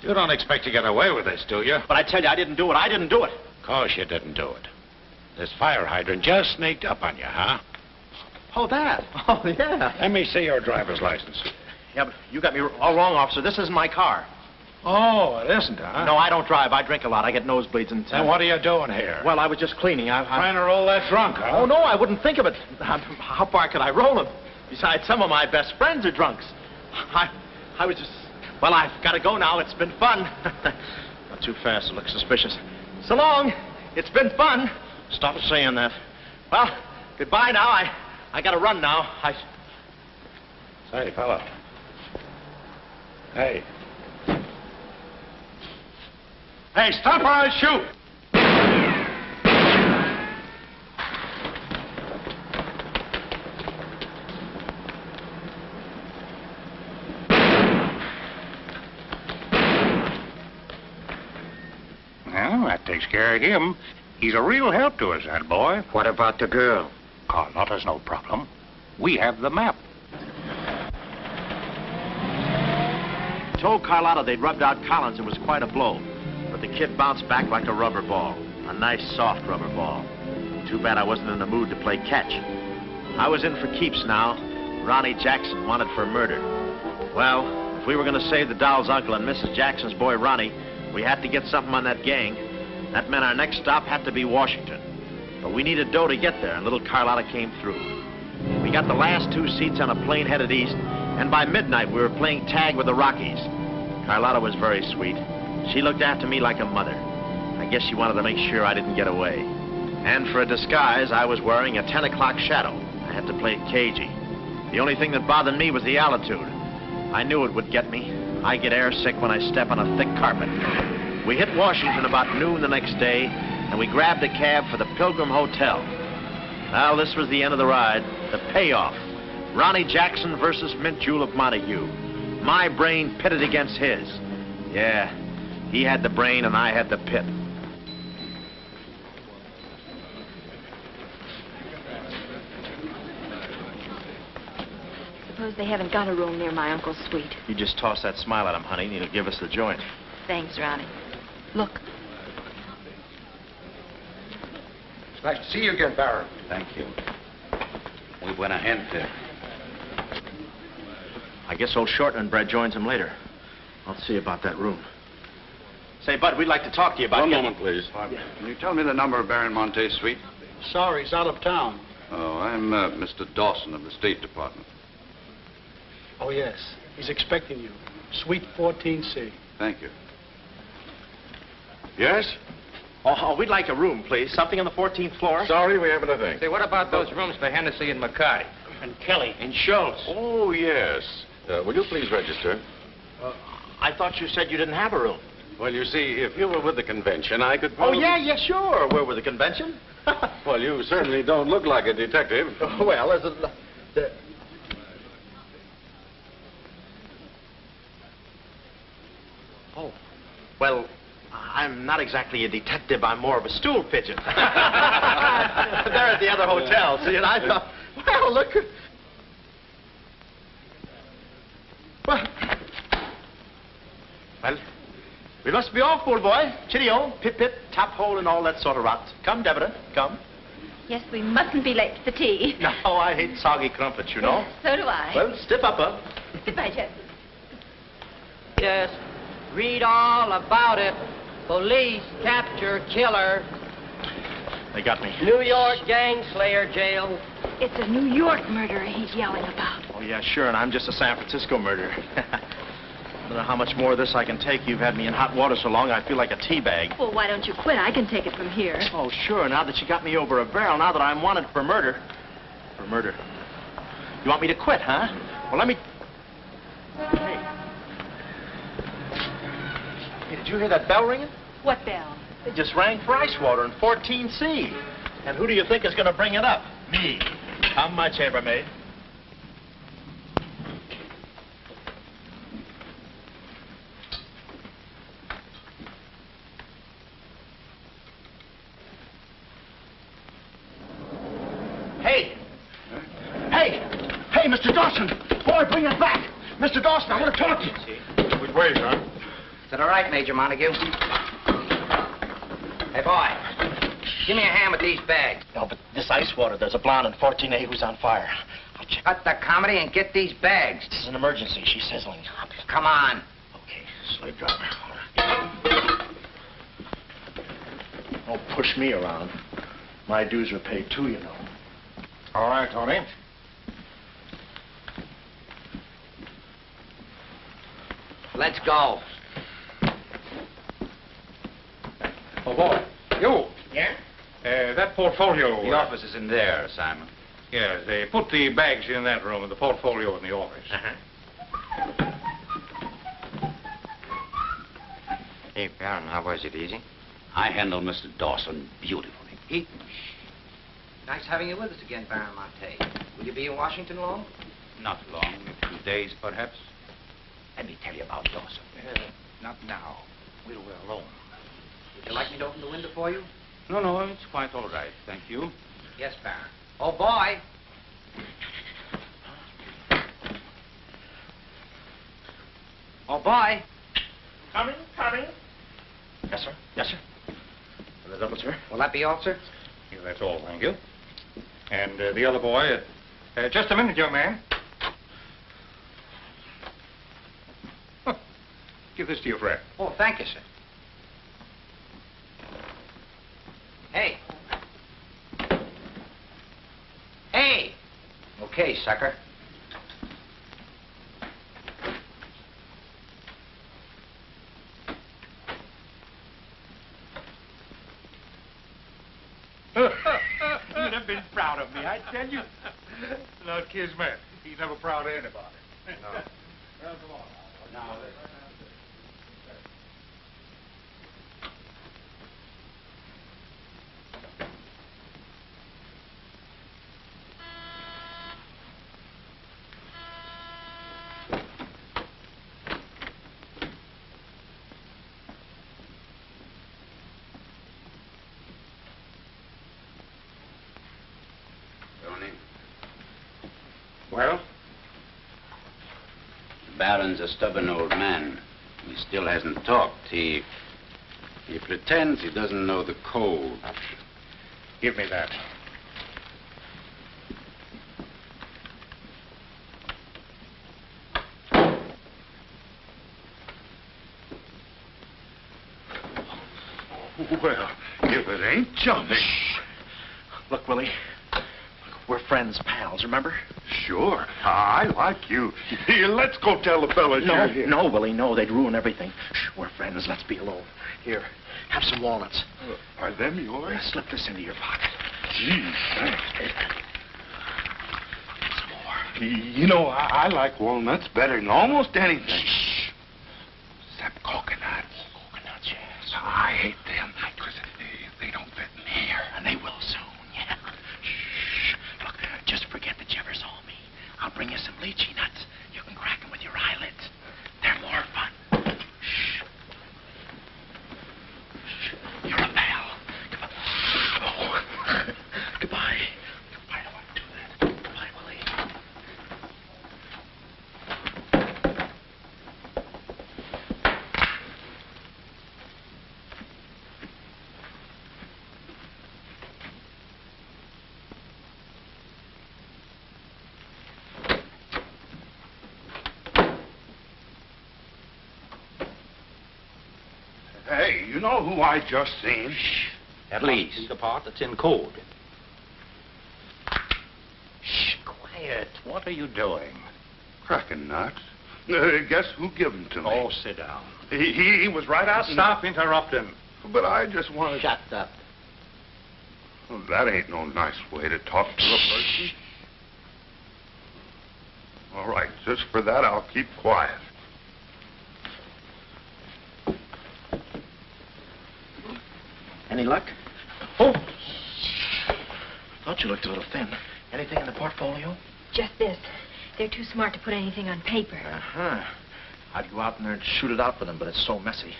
You don't expect to get away with this, do you? But I tell you, I didn't do it. I didn't do it. Of course you didn't do it. This fire hydrant just sneaked up on you, huh? Oh, that? Oh, yeah. Let me see your driver's license. Yeah, but you got me all wrong, officer. This isn't my car. Oh, it isn't, huh? No, I don't drive. I drink a lot. I get nosebleeds and... Then what are you doing here? Well, I was just cleaning. Trying to roll that drunk, huh? Oh, no, I wouldn't think of it. How far could I roll them? Besides, some of my best friends are drunks. I was just... Well, I've got to go now. It's been fun. Not too fast. It looks suspicious. So long. It's been fun. Stop saying that. Well, goodbye now. I got to run now. Say, fella. Hey. Hey, stop or I'll shoot! Well, that takes care of him. He's a real help to us, that boy. What about the girl? Carlotta's no problem. We have the map. Told Carlotta they'd rubbed out Collins. It was quite a blow. But the kid bounced back like a rubber ball. A nice, soft rubber ball. Too bad I wasn't in the mood to play catch. I was in for keeps now. Ronnie Jackson wanted for murder. Well, if we were going to save the doll's uncle and Mrs. Jackson's boy, Ronnie, we had to get something on that gang. That meant our next stop had to be Washington. But we needed dough to get there, and little Carlotta came through. We got the last 2 seats on a plane headed east, and by midnight we were playing tag with the Rockies. Carlotta was very sweet. She looked after me like a mother. I guess she wanted to make sure I didn't get away. And for a disguise, I was wearing a 10 o'clock shadow. I had to play it cagey. The only thing that bothered me was the altitude. I knew it would get me. I get airsick when I step on a thick carpet. We hit Washington about noon the next day, and we grabbed a cab for the Pilgrim Hotel. Well, this was the end of the ride, the payoff. Ronnie Jackson versus Mint Julep Montague. My brain pitted against his. Yeah, he had the brain and I had the pit. Suppose they haven't got a room near my uncle's suite. You just toss that smile at him, honey, and he'll give us the joint. Thanks, Ronnie. Look. It's nice to see you again, Baron. Thank you. Muy buena gente. I guess old Shortland joins him later. I'll see about that room. Say, Bud, we'd like to talk to you about... One moment, please. Can you tell me the number of Baron Monte's suite? Sorry, he's out of town. Oh, I'm Mr. Dawson of the State Department. Oh, yes. He's expecting you. Suite 14C. Thank you. Yes? Oh, we'd like a room, please. Something on the 14th floor. Sorry, we haven't a thing. Say, what about those rooms for Hennessy and McCarty? And Kelly. And Schultz? Oh, yes. Will you please register? I thought you said you didn't have a room. Well, you see, if you were with the convention, I could Oh, probably... yeah, sure. We're with the convention. Well, you certainly don't look like a detective. Well, is it... Oh, well, I'm not exactly a detective. I'm more of a stool pigeon. They're at the other hotel, see, and I thought, well, look... Well, we must be off, old boy. Chitty-o, pip-pip, tap-hole, and all that sort of rot. Come, Deborah, come. Yes, we mustn't be late for tea. No, I hate soggy crumpets, you know. So do I. Well, stiff upper. Goodbye, Jess. Yes, read all about it. Police capture killer. They got me. New York gang slayer jail. It's a New York murderer he's yelling about. Oh, yeah, sure, and I'm just a San Francisco murderer. don't know how much more of this I can take. You've had me in hot water so long, I feel like a tea bag. Well, why don't you quit? I can take it from here. Oh, sure, now that you got me over a barrel, now that I'm wanted for murder. For murder. You want me to quit, huh? Well, let me... Hey, did you hear that bell ringing? What bell? It just rang for ice water in 14C. And who do you think is going to bring it up? Me. Come, my chambermaid. Hey! Hey! Hey, Mr. Dawson! Boy, bring it back! Mr. Dawson, I want to talk to you. Which way, son? Is that all right, Major Montague? Hey, boy. Give me a hand with these bags. No, but this ice water, there's a blonde in 14A who's on fire. I'll check. Cut the comedy and get these bags. This is an emergency. She's sizzling. Come on. Okay, slave driver. Don't push me around. My dues are paid too, you know. All right, Tony. Let's go. Oh, boy. You. Yeah? That portfolio... The office is in there, Simon. Yes, they put the bags in that room and the portfolio in the office. Hey, Baron, how was it? Easy? I handled Mr. Dawson beautifully. Nice having you with us again, Baron Monte. Will you be in Washington long? Not long, a few days, perhaps. Let me tell you about Dawson. Not now. We're alone. Would you like me to open the window for you? No, it's quite all right, thank you. Yes, Baron. Oh, boy. Oh, boy. Coming. Yes, sir. Yes, sir. For the double, sir. Will that be all, sir? Yeah, that's all, thank you. And the other boy, just a minute, young man. Huh. Give this to your friend. Oh, thank you, sir. Hey. Hey. Okay, sucker. You'd have been proud of me, I tell you. Not Kismet. He's never proud of anybody. No. Well, come on now. Tony, Well? The Baron's a stubborn old man. He still hasn't talked. He pretends he doesn't know the code. Give me that. Well, if it ain't Johnny. Look, Willie. We're friends, pals, remember? Sure. I like you. Here, let's go tell the fellas you're here. No, Willie, no. They'd ruin everything. Shh, we're friends. Let's be alone. Here, have some walnuts. Are them yours? Slip this into your pocket. Gee, thanks. Some more. You know, I like walnuts better than almost anything. Shh. Except coconuts. Coconuts, yes. I hate them because they don't fit in here. And they will soon, yeah. Shh. Look, just forget that you ever saw me. I'll bring you some lychee nuts. You can crack them with your eyelids. They're more fun. Shh. Shh. You're a pal. Goodbye. Oh. Goodbye. I don't want to do that. Goodbye, Willie. Hey, you know who I just seen? At least. The part that's in code. Shh, quiet. What are you doing? Cracking nuts. Guess who gave them to me? Oh, sit down. He was right out. Stop interrupting. But I just wanted. Shut up. Well, that ain't no nice way to talk to a person. All right, just for that, I'll keep quiet. Any luck? Oh! Thought you looked a little thin. Anything in the portfolio? Just this. They're too smart to put anything on paper. Uh-huh. I'd go out in there and shoot it out for them, but it's so messy.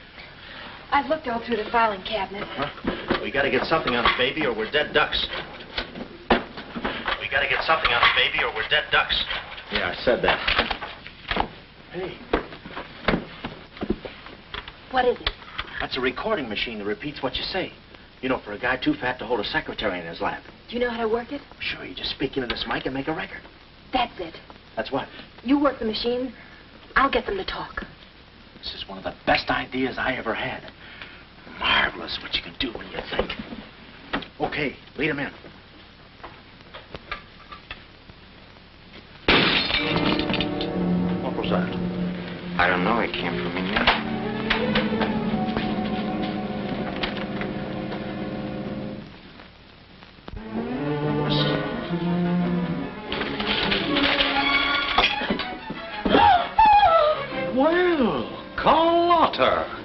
I've looked all through the filing cabinet. Huh? We gotta get something on it, baby, or we're dead ducks. We gotta get something on it, baby, or we're dead ducks. Yeah, I said that. Hey, What is it? that's a recording machine that repeats what you say. You know, for a guy too fat to hold a secretary in his lap. Do you know how to work it? Sure, you just speak into this mic and make a record. That's it. That's what? You work the machine. I'll get them to talk. This is one of the best ideas I ever had. Marvelous what you can do when you think. Okay, lead him in. What was that? I don't know. It came from in there. Well, Carlotta.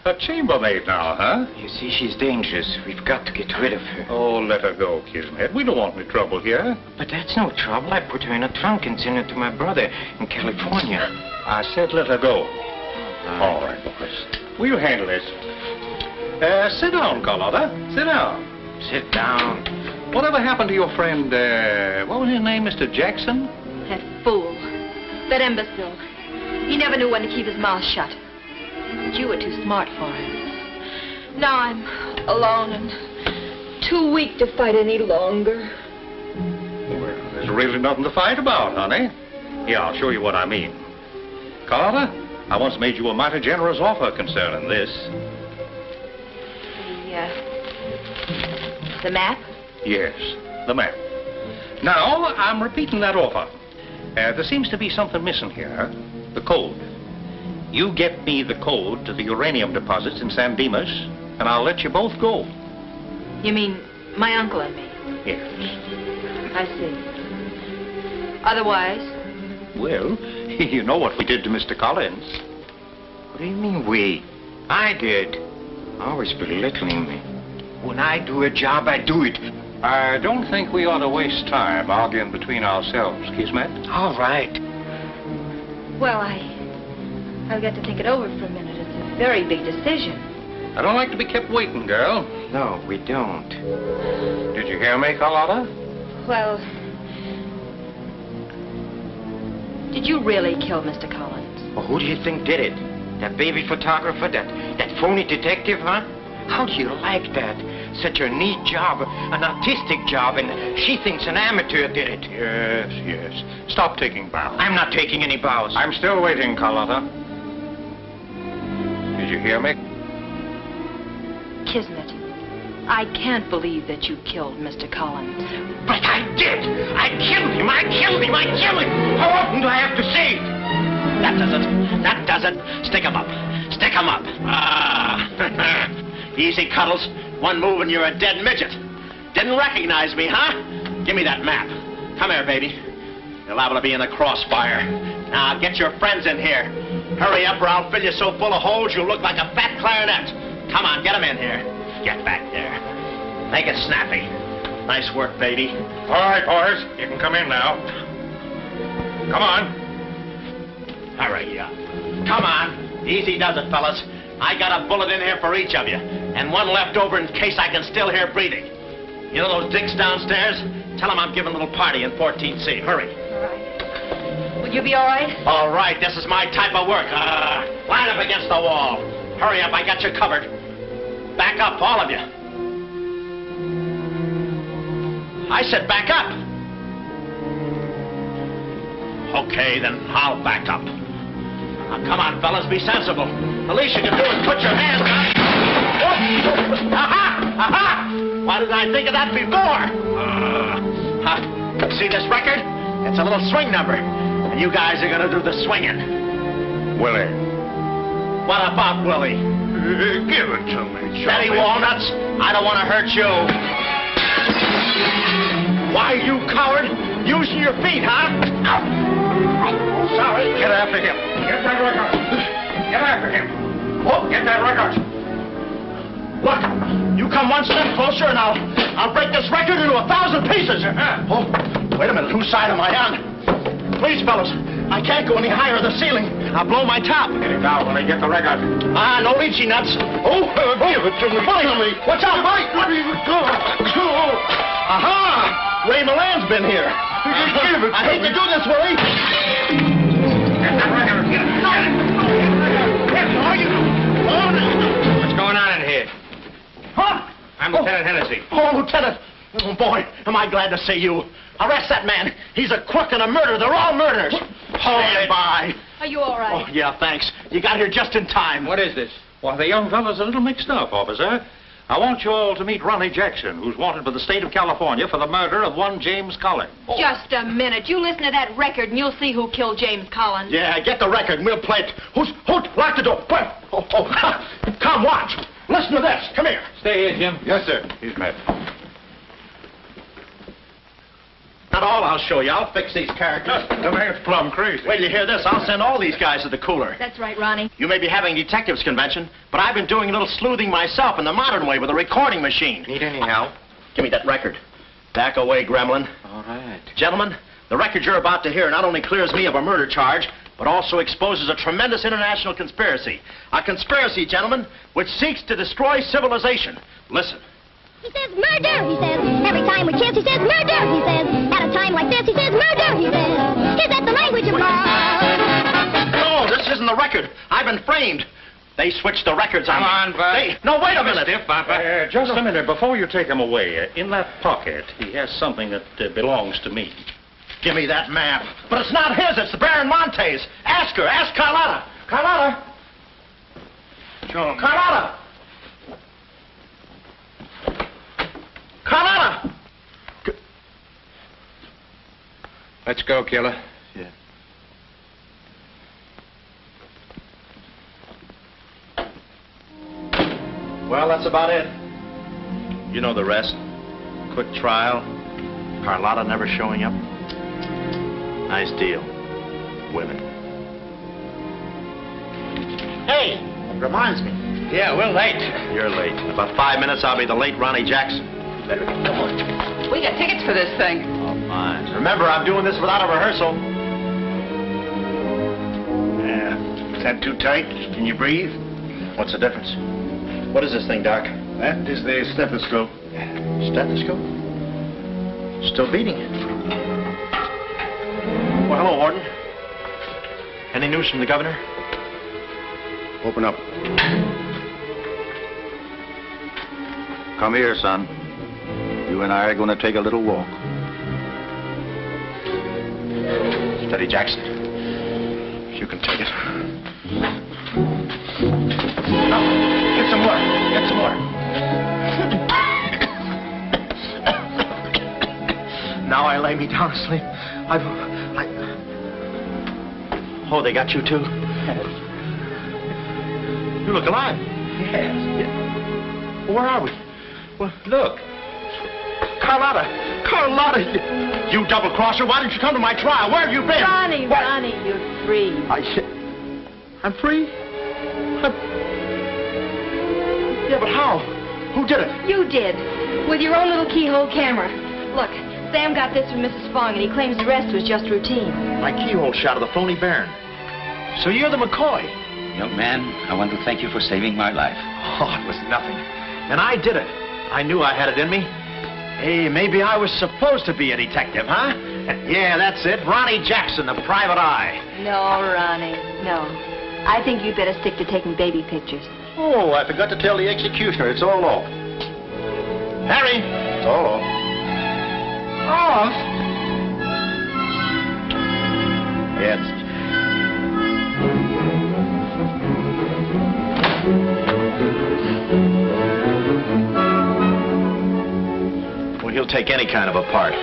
A chambermaid now, huh? You see, she's dangerous. We've got to get rid of her. Oh, let her go, Kismet. We don't want any trouble here. But that's no trouble. I put her in a trunk and sent her to my brother in California. I said let her go. All right, boys. We'll handle this. Sit down, Carlotta. Sit down. Sit down. Whatever happened to your friend, what was his name, Mr. Jackson? That fool. That imbecile. He never knew when to keep his mouth shut. But you were too smart for him. Now I'm alone and too weak to fight any longer. Well, there's really nothing to fight about, honey. Here, I'll show you what I mean. Carlotta, I once made you a mighty generous offer concerning this. The map? Yes, the map. Now, I'm repeating that offer. There seems to be something missing here. The code. You get me the code to the uranium deposits in San Dimas, and I'll let you both go. You mean my uncle and me? Yes. I see. Otherwise? Well, you know what we did to Mr. Collins. What do you mean, we? I did. Always belittling me. When I do a job, I do it. I don't think we ought to waste time arguing between ourselves, Kismet. All right. Well, I've got to think it over for a minute. It's a very big decision. I don't like to be kept waiting, girl. No, we don't. Did you hear me, Carlotta? Well, did you really kill Mr. Collins? Well, who do you think did it? That baby photographer? That phony detective, huh? How do you like that? Such a neat job, an artistic job, and she thinks an amateur did it. Yes, yes. Stop taking bows. I'm not taking any bows. I'm still waiting, Carlotta. Did you hear me? Kismet, I can't believe that you killed Mr. Collins. But I did! I killed him! I killed him! I killed him! How often do I have to say it? That does it. That does it. Stick 'em up. Stick 'em up. Ah. Easy, Cuddles. One move and you're a dead midget. Didn't recognize me, huh? Give me that map. Come here, baby. You're liable to be in the crossfire. Now, get your friends in here. Hurry up or I'll fill you so full of holes you'll look like a fat clarinet. Come on, get them in here. Get back there. Make it snappy. Nice work, baby. All right, boys. You can come in now. Come on. Hurry up. Come on. Easy does it, fellas. I got a bullet in here for each of you, and one left over in case I can still hear breathing. You know those dicks downstairs? Tell them I'm giving a little party in 14C. Hurry. All right. Will you be all right? All right, this is my type of work. Line up against the wall. Hurry up, I got you covered. Back up, all of you. I said back up. Okay, then I'll back up. Now, come on, fellas, be sensible. The least you can do is put your hands up. Aha! Aha! Why didn't I think of that before? See this record? It's a little swing number. And you guys are going to do the swinging. Willie. What about Willie? Give it to me, Steady, Walnuts. I don't want to hurt you. Why, you coward? Using your feet, huh? Sorry. Get after him. Get that record. Get after him. Oh, get that record. Look, you come one step closer and I'll break this record into 1,000 pieces. Oh, wait a minute. Whose side am I on? Please, fellas, I can't go any higher than the ceiling. I'll blow my top. Get it down when I get the record. Ah, no itchy nuts. Oh, give it to me. Bully on me. Watch out, Mike. What are you doing? Aha! Ray Milan's been here. Give it to I hate me. to do this, Willie. Get that record. Get it. What's going on in here? Huh? I'm Lieutenant Hennessy. Oh, Lieutenant. Oh, boy, am I glad to see you. Arrest that man. He's a crook and a murderer. They're all murderers. Stand by. Are you all right? Oh, yeah, thanks. You got here just in time. What is this? Well, the young fellow's a little mixed up, officer. I want you all to meet Ronnie Jackson, who's wanted by the state of California for the murder of one James Collins. Just a minute. You listen to that record and you'll see who killed James Collins. Yeah, get the record and we'll play it. Who? Lock the door. Quick. Oh, come, watch. Listen to this. Come here. Stay here, Jim. Yes, sir. He's met. Not all I'll show you. I'll fix these characters. The man's plumb crazy. Wait till you hear this. I'll send all these guys to the cooler. That's right, Ronnie. You may be having a detectives convention, but I've been doing a little sleuthing myself in the modern way with a recording machine. Need any help? Give me that record. Back away, gremlin. All right. Gentlemen, the record you're about to hear not only clears me of a murder charge, but also exposes a tremendous international conspiracy. A conspiracy, gentlemen, which seeks to destroy civilization. Listen. He says murder, he says. Every time we kiss, he says murder, he says. At a time like this, he says murder, he says. Is that the language of love? No, this isn't the record. I've been framed. They switched the records on me. Come on, Bud. No, wait a minute. Stiff, Papa. Just a minute. Before you take him away, in that pocket, he has something that belongs to me. Give me that map. But it's not his. It's the Baron Monte's. Ask her. Ask Carlotta. Carlotta. Show him. Carlotta. Carlotta. Let's go, killer. Yeah. Well, that's about it. You know the rest. Quick trial. Carlotta never showing up. Nice deal. Women. Hey, it reminds me. Yeah, we're late. You're late. In about 5 minutes, I'll be the late Ronnie Jackson. Better get going. We got tickets for this thing. Oh, fine. Remember, I'm doing this without a rehearsal. Yeah. Is that too tight? Can you breathe? What's the difference? What is this thing, Doc? That is the stethoscope. Stethoscope? Still beating. Well, hello, Warden. Any news from the governor? Open up. Come here, son. You and I are going to take a little walk. Steady, Jackson. You can take it. No, get some more. Get some more. Now I lay me down to sleep. Oh, they got you too? Yes. You look alive. Yes. Where are we? Well, look. Carlotta. Carlotta, you double-crosser. Why didn't you come to my trial? Where have you been? Ronnie, What? Ronnie, you're free. I'm free? Yeah, but how? Who did it? You did. With your own little keyhole camera. Look, Sam got this from Mrs. Fong, and he claims the rest was just routine. My keyhole shot of the phony Baron. So you're the McCoy. Young man, I want to thank you for saving my life. Oh, it was nothing. And I did it. I knew I had it in me. Hey, maybe I was supposed to be a detective, huh? Yeah, that's it. Ronnie Jackson, the private eye. No, Ronnie, no. I think you'd better stick to taking baby pictures. Oh, I forgot to tell the executioner. It's all off. Harry! It's all off. Off? Yeah, Well, he'll take any kind of a part.